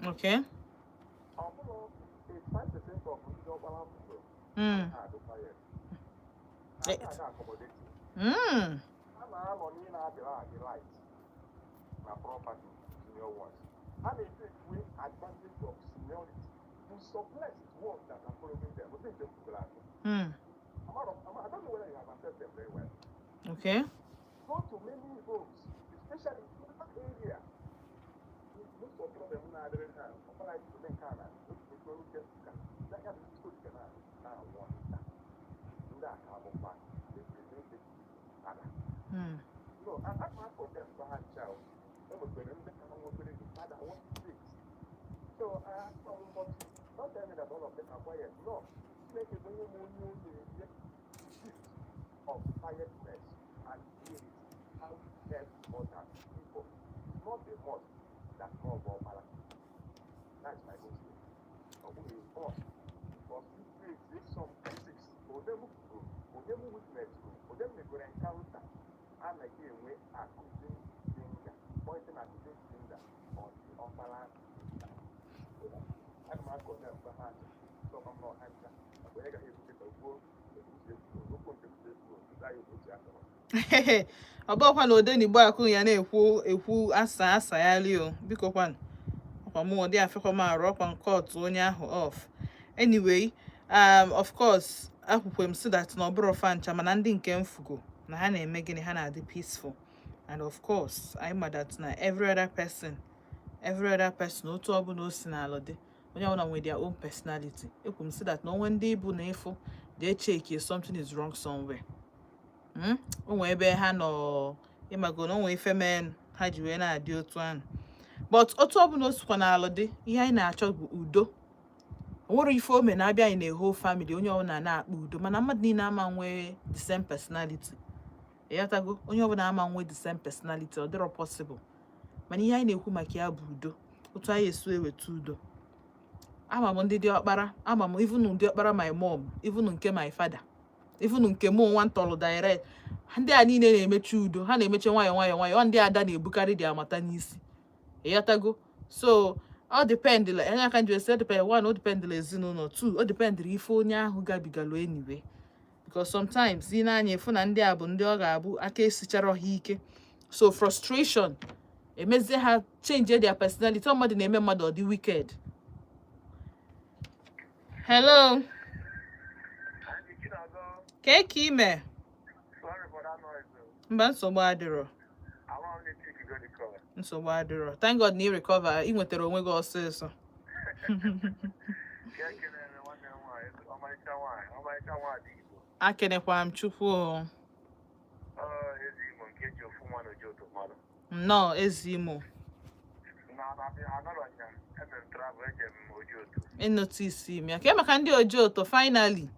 Okay. Okay. Go to many homes, especially in that area. Most of them are not there. Like to make kind of get that kind of good can now one that have a back. They present it. So I asked for them to have child. They were going to come over to the father. What is it? So I asked them, but don't tell me that all of them are quiet. No. Make it when you of quietness and hearing how to help other people. Not the most that's more about balance. That's my own thing. But we will because we create some ethics for them witness for them they could encounter and again we are accusing finger, pointing at the finger on the unbalanced finger. I'm not going to have so I'm not answer. But I got to get a word. ọ bụkwa na Odenigbo akụ ya na-ekwu asa ya lio biko kwanụ ọkwa mụ ụdị afịkwa m arụ ọkwa nke otu onye ahụ off anyway of course akwụkwọ m si that na ọ bụrụ fancha mana ndị nke mfugo na ha na-eme gịnị ha na-adị peaceful and of course anyị ma that na every other person otu ọbụla o si n'alụ dị onye ọbụla nwere their own personality ekwu m si that na onwe ndị ibu na ịfụ they check if something is wrong somewhere o nwee ebe ha nọ ịmago na o nwee ife mee ha ji wee na-adị otu ahụ but otu ọbụla o sikwa n'alụ dị ihe anyị na-achọ bụ udo o nwere ife ome na-abịa anyị na-eho family onye ọbụla na-akpa udo mana mmadụ niile ama nwee the same personality ịghọtago onye ọbụla ama nwee the same personality ọ dịrọ possible mana ihe anyị na-ekwu maka ya bụ udo otu anyị esi eweta udo ama m ndị diọkpara ama m even ndị ọkpara my mom even nke my father even nke mụ nwa ntọrọ direct ndị a niile na-emechi udo ha na-emechi nwayọ ndị ada na-ebukarị dị amata n'isi ịghọtago so ọ dependịla onye aka nji esi depend one o dependịla ezinụlọ two o dependịla ife onye ahụ gabigalo anyway because sometimes ị na-anya efu na ndị a bụ ndị ọ ga-abụ aka esichara ha ike so frustration emezie ha change their personality mmadụ na-eme mmadụ ọ dị wicked. Hello. Ka ime? Mba nsogbu adịrọ. Nsogbu adịrọ. Thank God na ị recover ị nwetara onwe gị ọsịsọ. Akenekwa m Chukwu. Nnọọ ezi Imo. Notice m ya ka maka ndị Ojoto finally.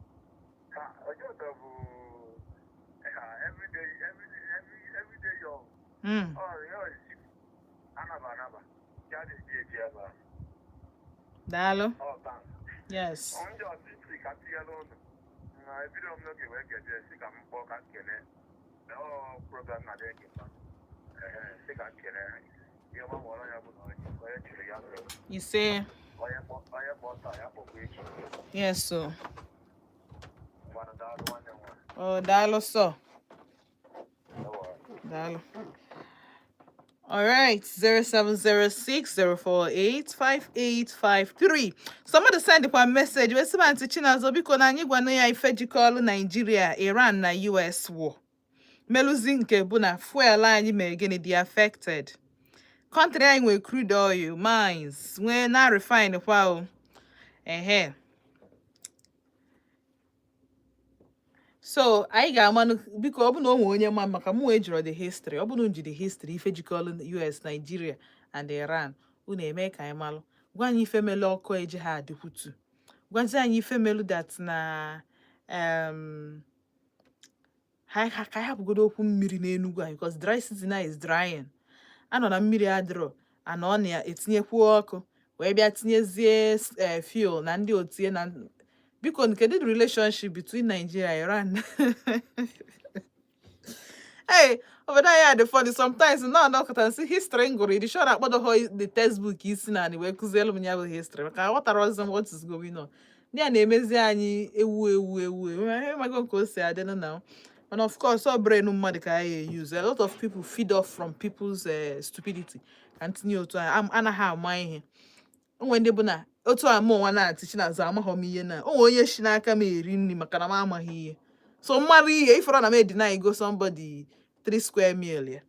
Daalụ. Yes. Ise. Yes, so. Oh, daalụ so. Daalụ. All right, 0706-048-5853. Somebody send a message. We're saying to Chinazo biko na anyị gwana ya ife jikọlụ Nigeria, Iran na US war. Meluzi nke bụ na fuel anyị mere gịnị dị affected. Country anyị nwere crude oil, mines, nwee na refine kwa o. So anyị ga-amanụ biko ọ bụ na o nwere onye ma maka mụ ejiro the history ọ bụ na nji the history ife jikọlụ US, Nigeria and Iran unu eme ka anyị malụ gwa anyị ife melu ọkụ eji ha adịkwutu gwazi anyị ife melu that na ka anyị hapụgodo okwu mmiri n'Enugu anyị because dry season is drying anọ na mmiri adịrọ ana ọ na-etinyekwu ọkụ wee bịa tinyezie fuel na ndị otie na biko kedu the relationship between Nigeria and Iran? Hey, over there the funny sometimes no see history ngoro the sure akpọdo the textbook isi na we kụzielu m ya bụ history maka ghọtara what is going on ndị a na-emezi anyị ewu mago nke o si adị na and of course all brain mmadụ ka anyị use a lot of people feed off from people's stupidity and tinye otu anaghị ama ihe onwe ndị bụ na otu ama nwa na-ati Chinazụ amaghọ m ihe na onwe onye shi n'aka m eri nri maka na m amaghị ihe so mmadụ ihe ifọrọ na m edina go somebody 3 square meal ya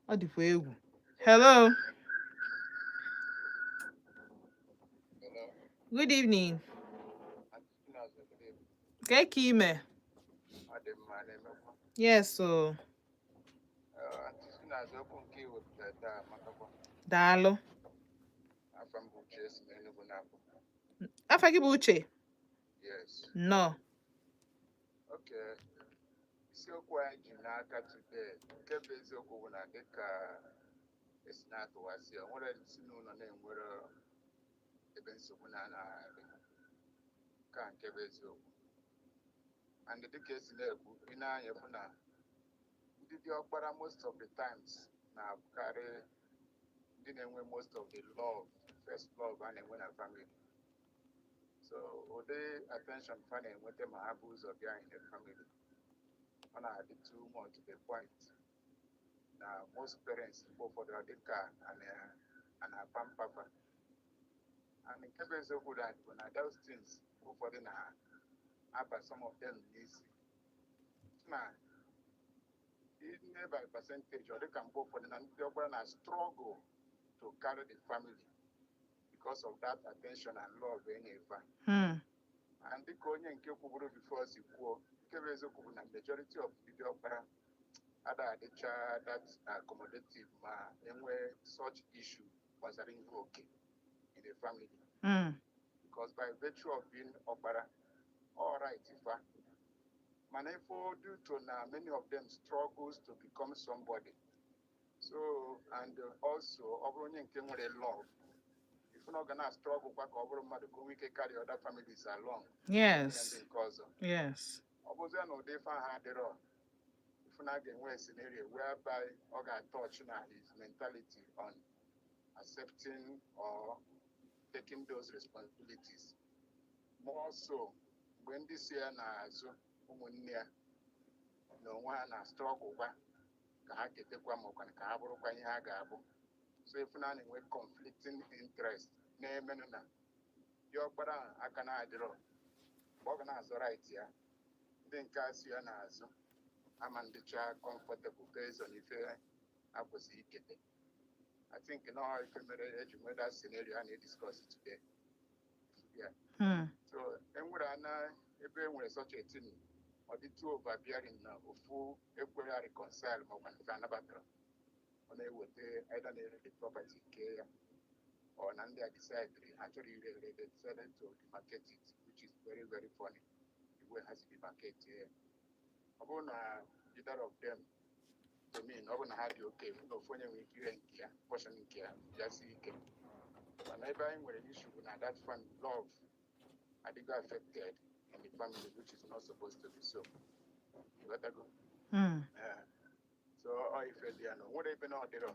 ọ dịkwa egwu. Hello. Good evening. Ka ime? Yes, so. Daalụ. Afa gị bụ Uche? Yes. No. Okay. Isiokwu anyị ji n'aka today nke bụ eziokwu bụ na dịka esi na-atụwasị o nwere ezinụlọ na-enwere ebe nsogbu na-anaghị ka nke bụ eziokwu and dịka esi na-ekwu ị na-anya bụ na ndị diọkpara most of the times na-abụkarị ndị na-enwe most of the love first love a na-enwe na family. So ụdị attention fa na-enweta ma ha bụ ụzọ bịa in the family ọ na-adị too much to the point most parents go for the car and a pamper. And in case of that, when those things go for the some of them easy. Now, even by percentage, or they can go for the struggle to carry the family because of that attention and love and the Konya and Kyokuburu before Sikuo, Kevezoku, and majority of the opera other the child that's accommodative and where such issue was okay in the family. Because by virtue of being opera, all right, if Manefo due to many of them struggles to become somebody. So and also Obronin came with a love. If you're not gonna struggle back over we can carry other families along. Yes. Yes. Obozano they find harder. If you're not getting a scenario whereby Oga touch his mentality on accepting or taking those responsibilities. More so when this year na so no one struggle back. So if not with conflicting interest, name your brother I can organize right here. Then cast you and as I'm on the child comfortable based on if I was eating. I think you know if you made that scenario and you discuss it today. Yeah. So and what if we were such a thing or the two of bearing of full equally reconcile more than another. On a would either the property care or none they decided actually they decided to demarcate it, which is very, very funny. The way has to demarcate here. About either of them to me, no one had you okay, no phone with you and care, portion in care, just see it. Whenever I'm with an issue with that fund love, I think affected in the family, which is not supposed to be so. You better go. So I feel what even out there.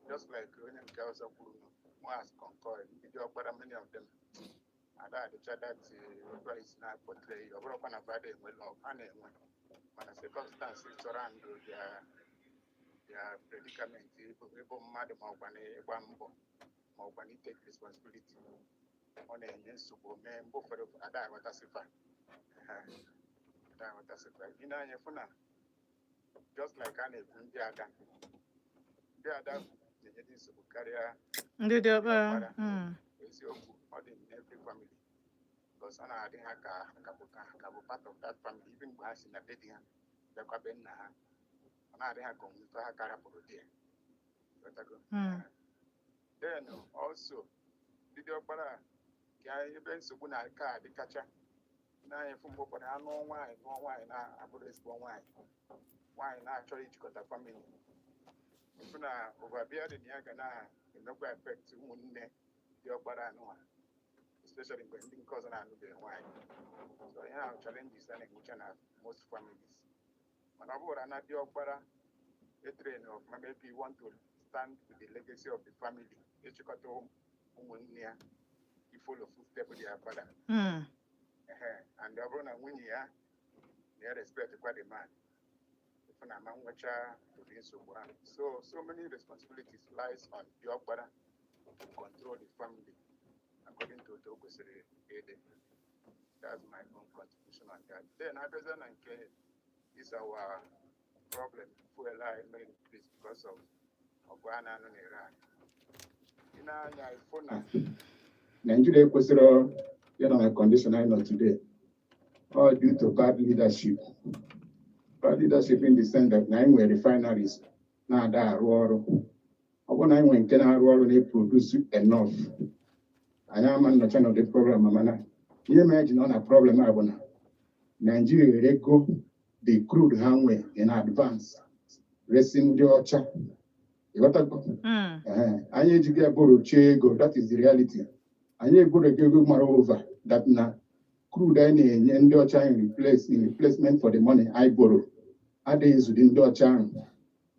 Just like when you girls are was concord, you are many of them. And I the that is not portray or open a bad will love and when the circumstances around their predicament, people mad about when you take responsibility on a yes to go man, both for other what I say. You know, just like an India, they are that the career. Did you It's your in every family. Because I didn't have part of that family, even as in a dating, the cabin, and I didn't go with a carapolo there. Then also, did your para, even Subuna car, the catcher. Now, if you go for the no wine, I put this one wine. Wine actually to got a family. If you are over beard in Yagana, you know, affect your para no one. Especially when cousin and wine. So yeah, challenges and which are most families. When I would not your para, a train of maybe you want to stand with the legacy of the family. Each got home near you follow footstep with your father. And the run and win here, they respect quite a man. If an amount which are to be so many responsibilities lies on your para to control the family. According to Togo, that's my own contribution on that. Then I present and care is our problem for a lie many increase because of Ghana and Iran. In our phone, Nigeria was a condition I know today, all due to bad leadership. Bad leadership in the sense that 9 were refineries. Now that are I want 9 when they produce enough. I am not of the program, you imagine on a problem I want. Nigeria they go the crude hanway in advance. Racing the ocha. You got to go. I need to get borrow chego, that is the reality. I need to go to moreover that now crude any and the ocha in replacement for the money I borrow. I days within the ocha.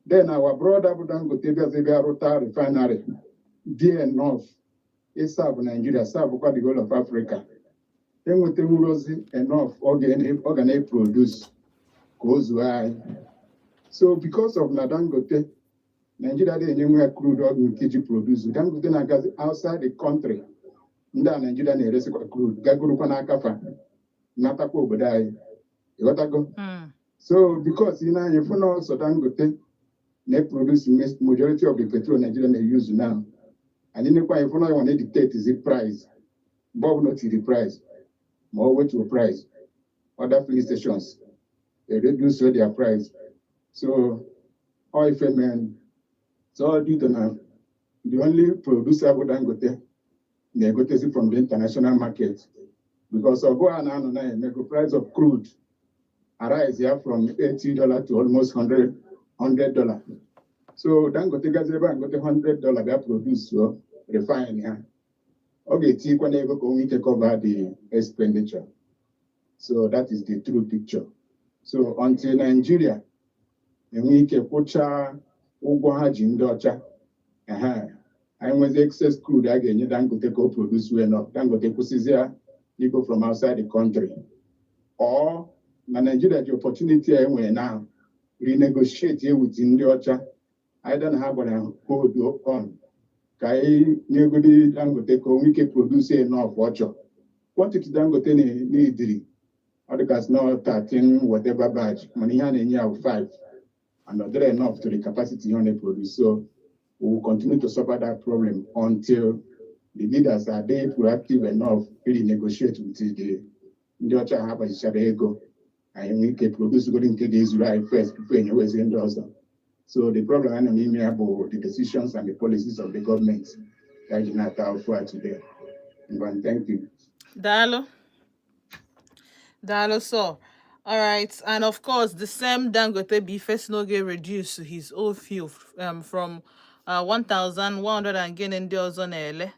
Then our brother would go take us a refinery. Dear enough. It serve Nigeria, serve the whole of Africa. Then we think enough organic produce goes why. So because of Nadangote, Nigeria dị enye nwe crude ọ ga iji produce Dangote na-agazi outside the country ndị a Nigeria na-eresikwa crude gagorokwa n'aka fa natakwa obodo anyị ịghọtago so because ị na-anya fụ na ọsọ Dangote na-produce majority of the petrol Nigeria na-use now anyị nekwa anyị fụ na ọ na-dictate the price mgbe ọbụla tiri price ma ọ wetuo price other filling stations they reduce their price so all ife men so due to now the only producer bụ Dangote na-egotezi from the international market because ọgụ a na-anọ na emego price of crude arise ya from $80 to almost $100. So Dangote gazi ebe a ngote $100 bịa produce so refine ya ọ ga-etikwa n'ego ka onwe ike cover the expenditure. So that is the true picture. So until Nigeria enwe ike kwụchaa ụgwọ ha ji ndị ọcha anyị nwezi excess crude a ga-enye Dangote ka o produce well enough Dangote kwụsịzi ya go from outside the country or na Nigeria the opportunity a enwere now renegotiate with ndị ọcha either na ha gwara hold on ka anyị nyegodi Dangote ka o nwee ike produce enough ọchọ quantity Dangote na-ediri ọ dịka no 13 whatever batch mana ihe a na-enye ya 5 and not enough to the capacity on the produce. So we will continue to suffer that problem until the leaders are they proactive enough to negotiate with the Georgia Habashadego and we can produce according to the Israel first before anyways in the So the problem I mean about the decisions and the policies of the government that is not out for today. And thank you. Dalo, so. All right, and of course, the same Dangote be first no get reduced his old fuel from 1,100 and gain in the ozone.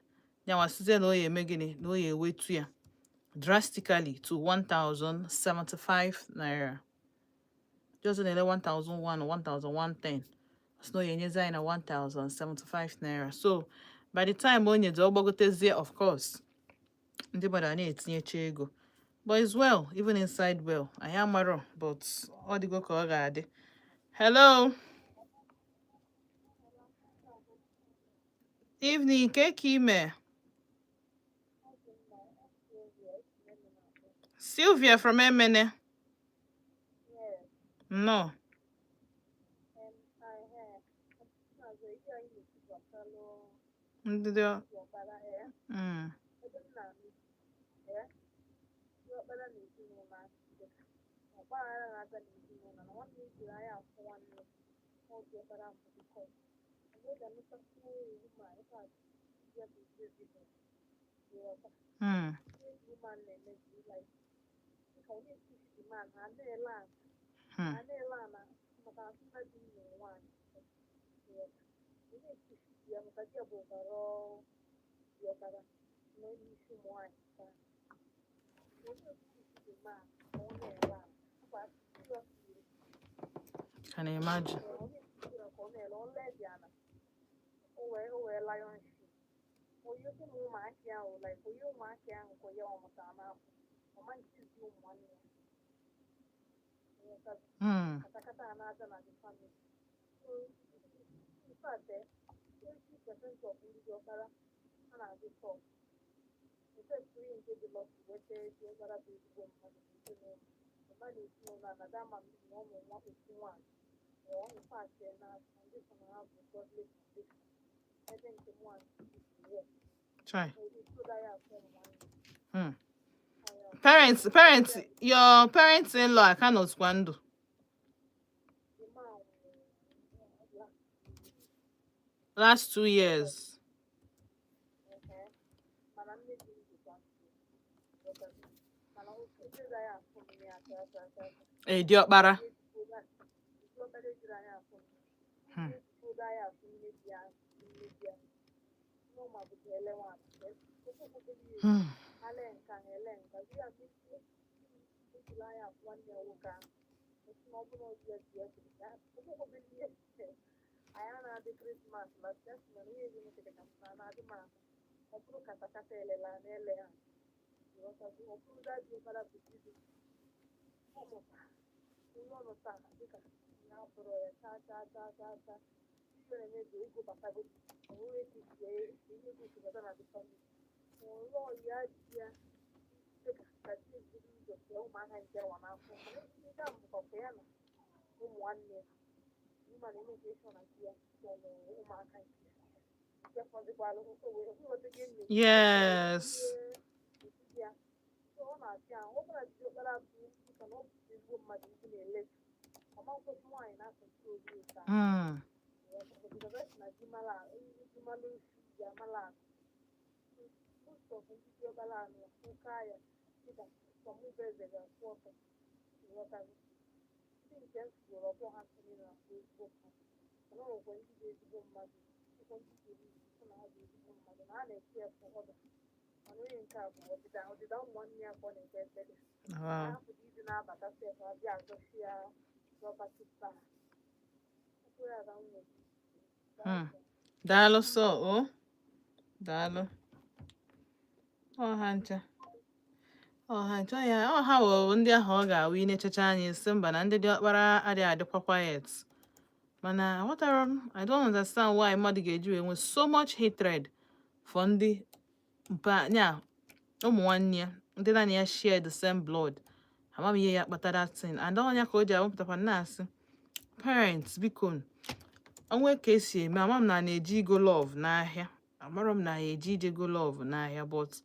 Now, I said no ye megini no ye wait to ya drastically to 1,075 naira. Just in 1,001 or 1,110. So ye nyeza in 1,075 naira. So by the time when you do there, of course, the bada need ego. But it's well, even inside well. I am marrow, but all the go kogade. Hello. Evening, Kekime. Sylvia from Emene. No. Can you imagine? Try. Parents, your parents-in-law cannot squander. Last 2 years. Hey, Diokbara. maybe go back go only this year you go to the other family oh yeah yeah that is the man and get one out you got for piano one year you man immigration idea so man can just for the ball so we want to get you Yes. yeah so na yeah open a job that you cannot be woman in a list among the wine na control you Mm. because that's na jimala jimalu jamala most of the people bala no kaya kita from movers and water water think just go up on hand na Facebook no go into the go mad go into the na have the go mad na na care for other ano yin ka bo the down 1 year for the best Wow. na put it na bata se fa bia so share property star where around me Daalụ sọ o. Daalụ. Ọha ncha. Ọha ncha ya. Ọha wụ ndị ahụ ọ ga-awụ inechacha anyị sị mba na ndị dị ọkpara adịghị adịkwa quiet. Mana aghọtara m, I don't understand why mmadụ ga-eji wee nwee so much hatred for ndị mpa nya ụmụ nwanne ya ndị naanị ya share the same blood. Ama m ihe ya kpatara tin. And ọnya ka o ji awụpụtakwa na-asị parents biko onwe ka esi eme ama m na na-eji go love n'ahịa amara m na ya eji ije go love n'ahịa but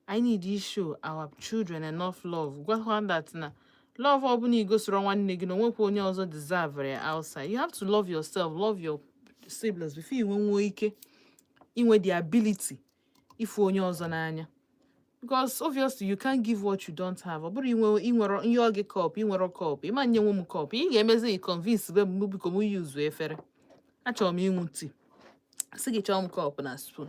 I need to show our children enough love gwa ha that na love ọbụla igosoro nwanne gị na onwekwa onye ọzọ deserve ya outside. You have to love yourself, love your siblings before you nwee ike inwe the ability ifu onye ọzọ n'anya because obviously you can't give what you don't have. Ọ bụrụ inwere ihe ọ gị cup inwere cup ịma nye nwe m cup ị ga-emezi convince be m biko m use efere achọrọ m ịṅụ tii sị gị chọọ m kọpụ na spoon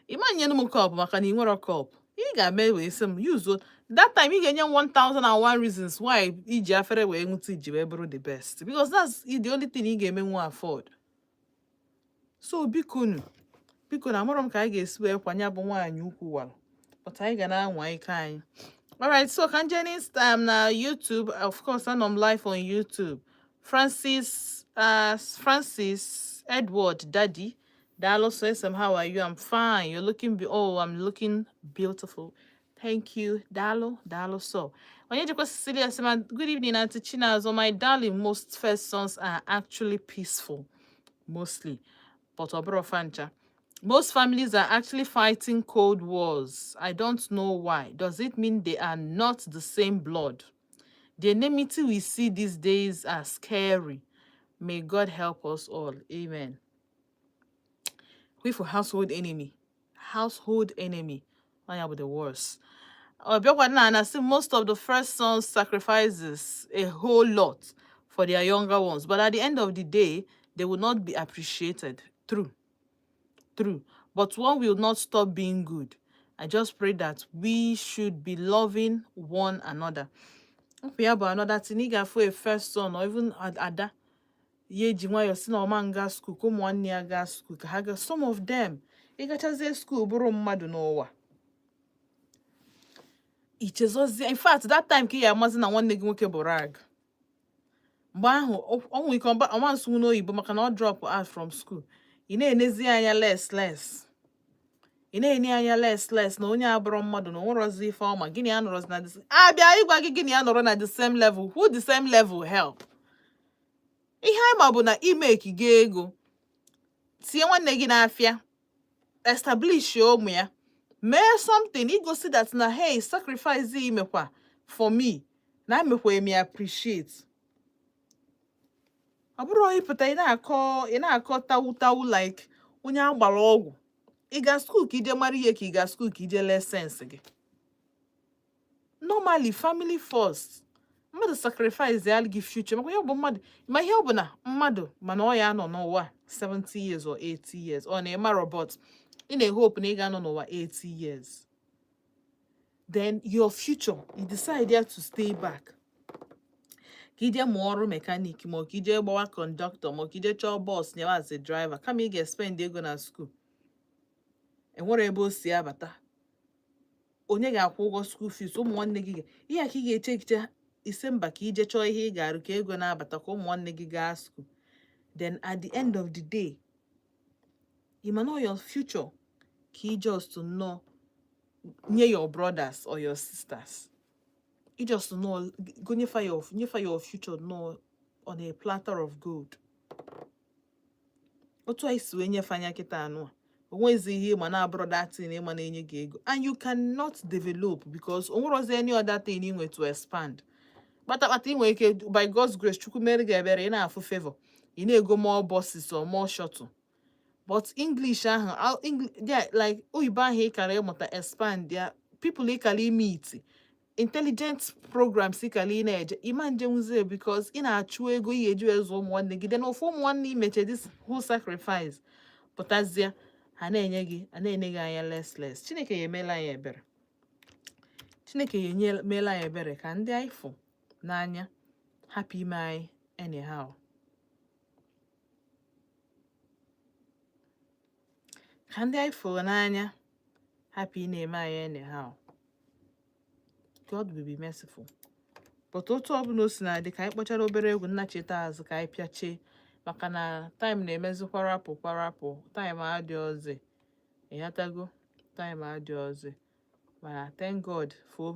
ịma nyenu m kọpụ maka na ị nwere kọpụ ị ga-eme wee sị m yuzuo that time ị ga-enye m 1001 reasons why iji afere wee ṅụ tii ji wee bụrụ the best because that's the only thing ị ga-eme nwa afford. So biko na amụrụ m ka anyị ga-esi wee kwanye bụ nwaanyị ukwu walụ but anyị ga na-anwa ike anyị. Alright, so can Jenny's na YouTube, of course, and I'm live on YouTube. Francis Edward Daddy. Dalo says, how are you? I'm fine. You're looking I'm looking beautiful. Thank you, Dalo. So Cecilia, good evening, Auntie China. So my darling, most first sons are actually peaceful, mostly. But Fancha. Most families are actually fighting cold wars. I don't know why. Does it mean they are not the same blood? The enmity we see these days are scary. May God help us all. Amen. We for household enemy. Household enemy. I am the worst. I see most of the first sons sacrifices a whole lot for their younger ones. But at the end of the day, they will not be appreciated. True. But one will not stop being good. I just pray that we should be loving one another. Okay, but another thing, for a first son or even ada, school, some of them, school, in fact, that time ki ya amazi na nwanne gị nwoke bụ rag. Mgbe ahụ, ọ nwere ike ọma nsụ n'oyibo maka na ọ drop out from school. Ị na-enezi anya less. Ị na-enye anya less na onye abụrụ mmadụ na onwerozi ife ọma gịnị ya nọrọzi na this. Abịa ịgwa gị gịnị ya nọrọ na the same level. Who the same level help? Ihe anyị ma bụ na imeki gị ego. Tie nwanne gị n'afịa. Establish ụmụ ya. Mee something igosi that na hey sacrifice imekwa for me. Na emekwa eme appreciate. Ọ bụrụ ịpụta ị na-akọ tawu like onye agbara ọgwụ. Ị ga school ka ije mara ihe ka ị ga school ka ije lee sense gị. Normally family first. Mmadụ sacrifice ya gị future maka ihe ọ bụ mmadụ ma ihe ọ bụ na mmadụ mana ọ ya nọ n'ụwa 70 years or 80 years ọ na-eme robot ị na-hope na ị ga-anọ n'ụwa 80 years. Then your future you decide to stay back. Ka ije mụọ ọrụ mechanic ma ka ije gbawa conductor ma ka ije chọọ bus nyewa as a driver kama ị ga-spend ego na school. Enwere ebe o si abata. Onye ga-akwụ ụgwọ school fees ụmụ nwanne gị ihe ka ị ga-eche ise mba ka ije chọọ ihe ị ga-arụ ka ego na-abata ka ụmụ nwanne gị gaa school. then at the end of the day, you might know your future. Key just to know near your brothers or your sisters. You just to know go near for your future no on a platter of gold. Otu isi wenye fanya kita anụ. Onwezi ihe ma na abroad that thing ma na-enye gị ego. And you cannot develop because onwerozi any other thing you need to expand. But inwe ike by God's grace chukwu mere gị ebere ị na-afụ favor. Ị na-ego more buses or more shuttle. But English ahụ like oyibo ahụ ị kara ịmụta expand ya people ị kara meet intelligent programs ị kara ị na-eje ịma njenwuzie because ị na-achụ ego ị ga-eji ezu ụmụ nwanne gị then ofu ụmụ nwanne imeche this whole sacrifice pụtazie ha na-enye gị anya less Chineke ya emela anyị ebere emela anyị ebere ka ndị anyị fụ n'anya hapụ ime anyị anyhow. Ka ndị anyị fụrụ n'anya hapụ ị na-eme anyị anyhow. God will be merciful. But otu ọbụla o si na-adị ka anyị kpọchara obere egwu nnachite azụ ka anyị pịachie maka na time na-emezikwa rapụ time adị ọzọ ịghọtago time adị ọzọ mana thank God for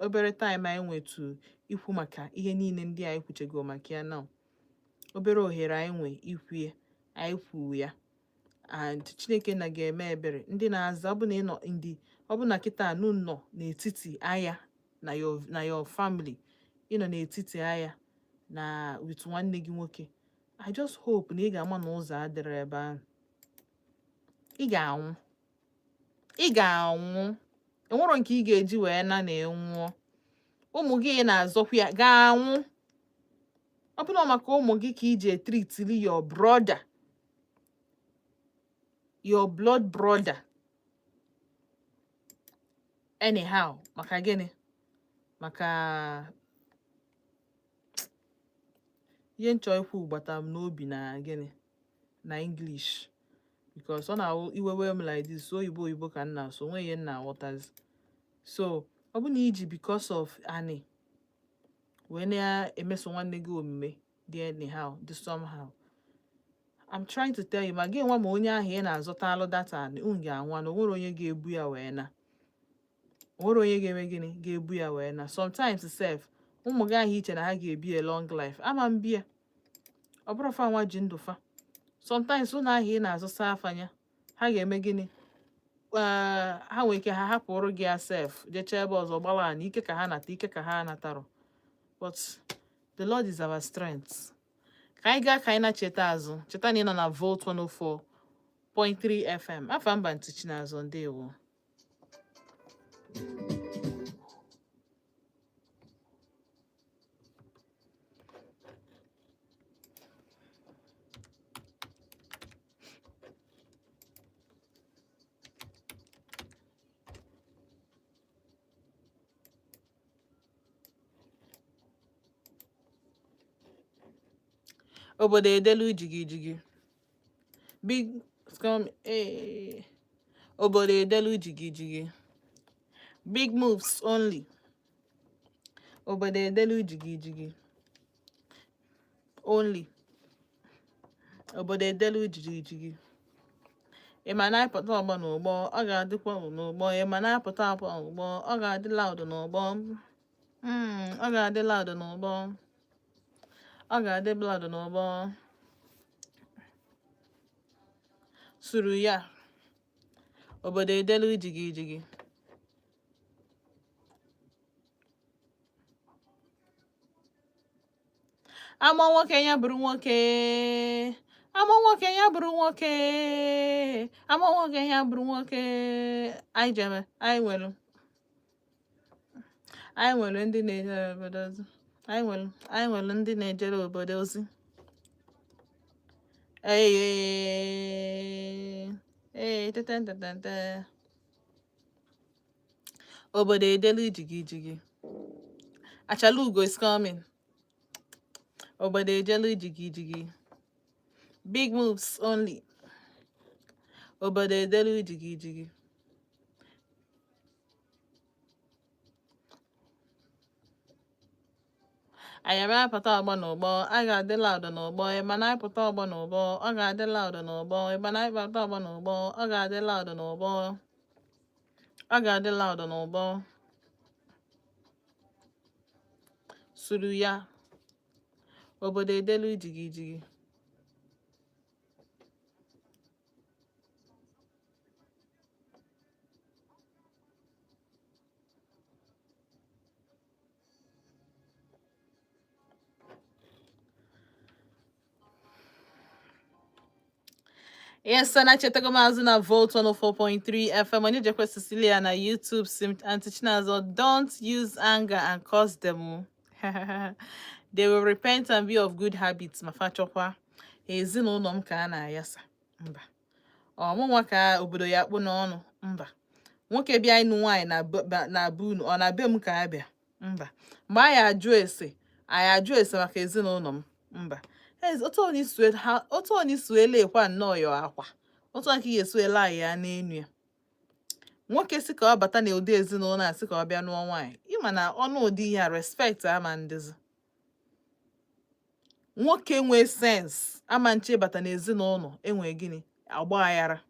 obere time anyị nwetu ikwu maka ihe niile ndị anyị kwuchego maka ya now obere ohere anyị nwe ikwue anyị kwuo ya and Chineke na ga-eme ebere ndị na-aza ọbụna kịta anụ nọ n'etiti aya na your family ịnọ n'etiti aya na with nwanne gị nwoke I just hope na ị ga-ama na ụzọ adịrị ebe ahụ. Ị ga-anwụ enwero nke ị ga-eji wee na nwụọ ụmụ gị na-azọkwa ya ga-anwụ ọ bụla maka ụmụ gị ka iji etritili your brother your blood brother anyhow maka gịnị maka ihe nchọ ikwu gbata m n'obi na gịnị na English because ọ na iwewe m like this oyibo ka nna so nwe ihe nna aghọtazi so ọ bụ na iji because of ani wee na-emeso nwanne gị omume dị anyhow dị somehow I'm trying to tell you ma gị nwa ma onye ahụ ị na-azụta alụ data ani ga-anwa na onwere onye ga-ebu ya wee na onwere onye ga-eme gịnị ga-ebu ya wee na sometimes self ụmụ gị ahụ iche na ha ga-ebi a long life ama mbia ọ bụrụ fa nwa ji ndụ fa sometimes ụlọ ahụ ị na-azụsa afanya ha ga-eme gịnị ha nwere ike ha hapụrụ gị ya sef jechaa ebe ọzọ gbara na ike ka ha nata ike ka ha natarọ but the Lord is our strength. Ka anyị gaa ka anyị na-cheta azụ cheta na ị nọ na Volt 104.3 FM afa mba ntụchi n'azụ ndewo. Obodo edelu jigijigi big scum obodo edelu jigijigi big moves only obodo edelu jigijigi only obodo edelu jigijigi ịma na-apụta ọgbọ n'ụgbọ ọ ga-adịkwa n'ụgbọ ịma na-apụta n'ụgbọ ọ ga-adị loud n'ụgbọ ọ ga-adị loud n'ụgbọ ọ ga-adị blood n'ụgbọ suru ya obodo edelu jigijigi ama nwoke ya bụrụ nwoke ama nwoke ya bụrụ nwoke ama nwoke ya bụrụ nwoke anyị jeme anyị nwere ndị na-ejere obodo ozi anyị nwere ndị na-ejere obodo ozi tete obodo edelu jigijigi Achalugo is coming obodo edelu jigijigi big moves only obodo edelu jigijigi anyị eme apụta ọgbọ n'ụgbọ a ga-adị laud n'ụgbọ ịma na ịpụta ọgbọ n'ụgbọ ọ ga-adị laud n'ụgbọ ịma na ịpụta ọgbọ n'ụgbọ ọ ga-adị laud n'ụgbọ ọ ga-adị laud n'ụgbọ suru ya obodo edelu jigijigi. Yes, sana chetago mazu na Volt 104.3 FM. Onye jekwe Cecilia na YouTube sim Auntie Chinazo. Don't use anger and cause them. They will repent and be of good habits. Mafachokwa. Ezinụlọ m ka a na-ayasa. Mba. Ọmụnwa ka obodo ya kpụ n'ọnụ. Mba. Nwoke bịa ịnụ nwaanyị na bunu ọ na be m ka abịa. Mba. Mgbe anyị ajụ ese maka ezinụlọ m. Mba. otu onye suele ekwa nnọọ ya akwa otu aka ihe esuele anyị ya n'enu ya nwoke si ka ọ bata na ụdị ezinụlọ a sị ka ọ bịa nụọ nwaanyị ịma na ọnụ ụdị ya respect ama ndịzi nwoke nwee sens ama nche bata na ezinụlọ enwe gịnị agba aghara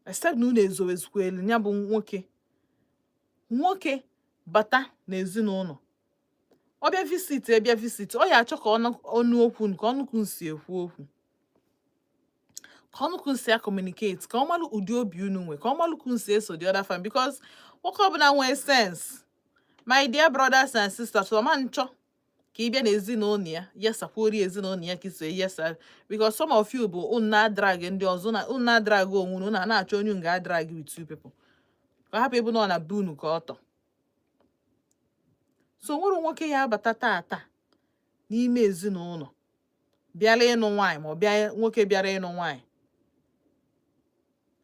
except na unu ezowezukwelu ya bụ nwoke bata na ezinụlọ ọbịa visit ọ ya achọ ka ọnụ okwu nke ọnụkwụ si ekwu okwu ka ọnụkwụ si communicate ka ọ malụ ụdị obi unu nwe ka ọ malụkwụ si eso the other family because nwoke ọbụla nwee sense my dear brothers and sisters ọma nchọ ka ị bịa na ezinụlọ ya yesakwuori ezinụlọ ya ka iso yesa because some of you bụ unu na-adrag ndị ọzọ na unu na-adrag onwe unu na-achọ onye unu ga-adrag with two people ka hapụ ebe nọ na be unu ka ọtọ so nwere nwoke ya abata tata n'ime ezinụlọ bịara ịnụ nwaanyị ma ọ bịa nwoke bịara ịnụ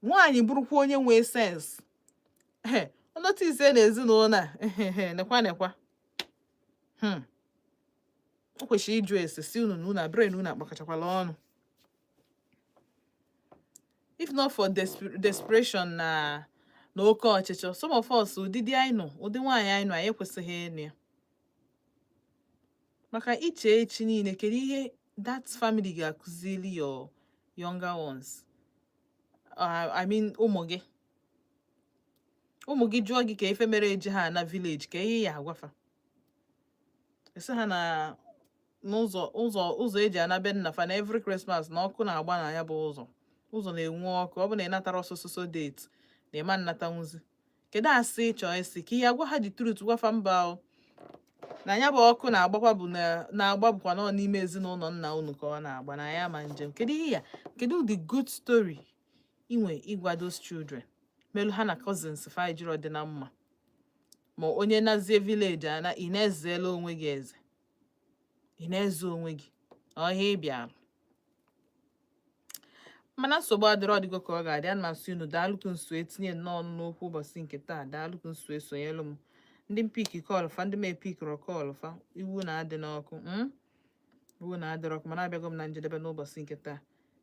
nwaanyị bụrụkwa onye nwee sens ọnọtụ ise na ezinụlọ a nekwa o kwesịrị ịjụ ese si unu na unu brain unu akpakachakwala ọnụ if not for desperation na oke ọchịchọ some of us ụdị nwaanyị anyị nọ anyị ekwesịghị ịnụ ya maka iche echi niile kedu ihe that family ga-akụzili your younger ones I mean ụmụ gị jụọ gị ka ife mere eji ha na village ka ihe ya agwafa esi ha na ụzọ eji anabe nnafa na every Christmas na ọkụ na-agba na ya bụ ụzọ na-enwu ọkụ ọ bụ na ịnatara ọsụsụsụ date na ịma nnata nwuzi kedu asị chọọ isi ka ihe agwa ha the truth gwafa mba na ya bụ ọkụ na-agbakwa bụ na-agba bụkwa nọ n'ime ezinụlọ nna unu ka ọ na-agba na ya ma njem kedu the good story inwe ịgwa those children melu ha na cousins fa jiri ọdị na mma ma onye nazie village ana ị na-ezela onwe gị eze ị na-eze onwe gị ọhịa ịbịa mana nsogbu ọdịgo ka ọ ga-adị ana masị unu daalụkụ nso etinye nnọọ n'okwu ụbọchị nke taa daalụkụ nso esonyelu m ndị mpiki kọlfa ndị mepikọrọ kọlfa iwu na-adị n'ọkụ iwu na-adịrọ ọkụ mana abịago m na njedebe n'ụbọchị nke taa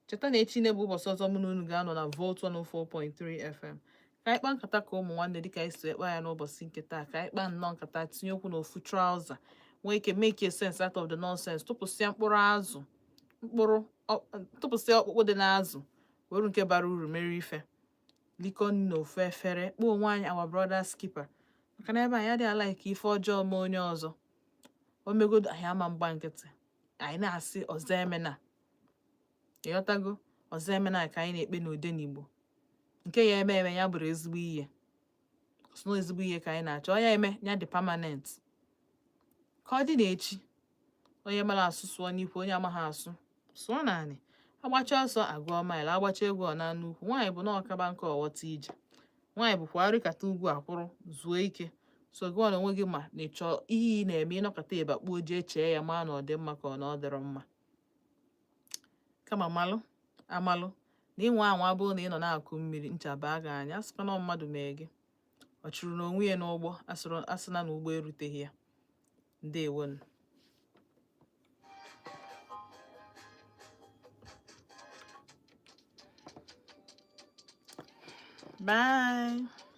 cheta na echi na-ebu ụbọchị ọzọ mụ na unu ga-anọ na Volt 104.3 FM ka anyị kpaa nkata ka ụmụ nwanne dịka anyị si ekpa ya n'ụbọchị nke taa ka anyị kpaa nnọọ nkata tinye okwu n'ofu trauza nwee ike make a sense out of the nonsense tụpụsịa tụpụsịa ọkpụkpụ dị n'azụ were nke bara uru mere ife liko n'ofu efere kpọọ onwe anyị our brother's keeper maka na ebe anyị adịghị ala ka ife ọjọọ ma onye ọzọ o megodo anyị ama mgba nkịtị anyị na-asị ọzọ emena ịghọtago ọzọ emena ka anyị na-ekpe n'Odenigbo nke ya eme ya bụrụ ezigbo ihe sno ezigbo ihe ka anyị na-achọ ya eme ya dị permanent ka ọ dị n'echi onye mara asụ sụọ n'ikwu onye amaghị asụ sụọ naanị agbacha ọsọ agụọ maịlụ agbacha egwu ọ na nnukwu nwaanyị bụ na ọkaba nke ọghọta ije nwaanyị bụkwa arịkata ugwu akwụrụ zuo ike so gụọ na onwe gị ma na ịchọ ihe ị na-eme ịnọkọta ịbakpuo jee chee ya maa na ọ dị mma ka ọ na ọ dịrọ mma kama amalụ na ịnwe anwa abụrụ na ị nọ na-akụ mmiri nchaba gị anya asịkwa na mmadụ mee gị ọ chụrụ na onwe ya n'ụgbọ asịna na ụgbọ eruteghị ya ndewonu bye.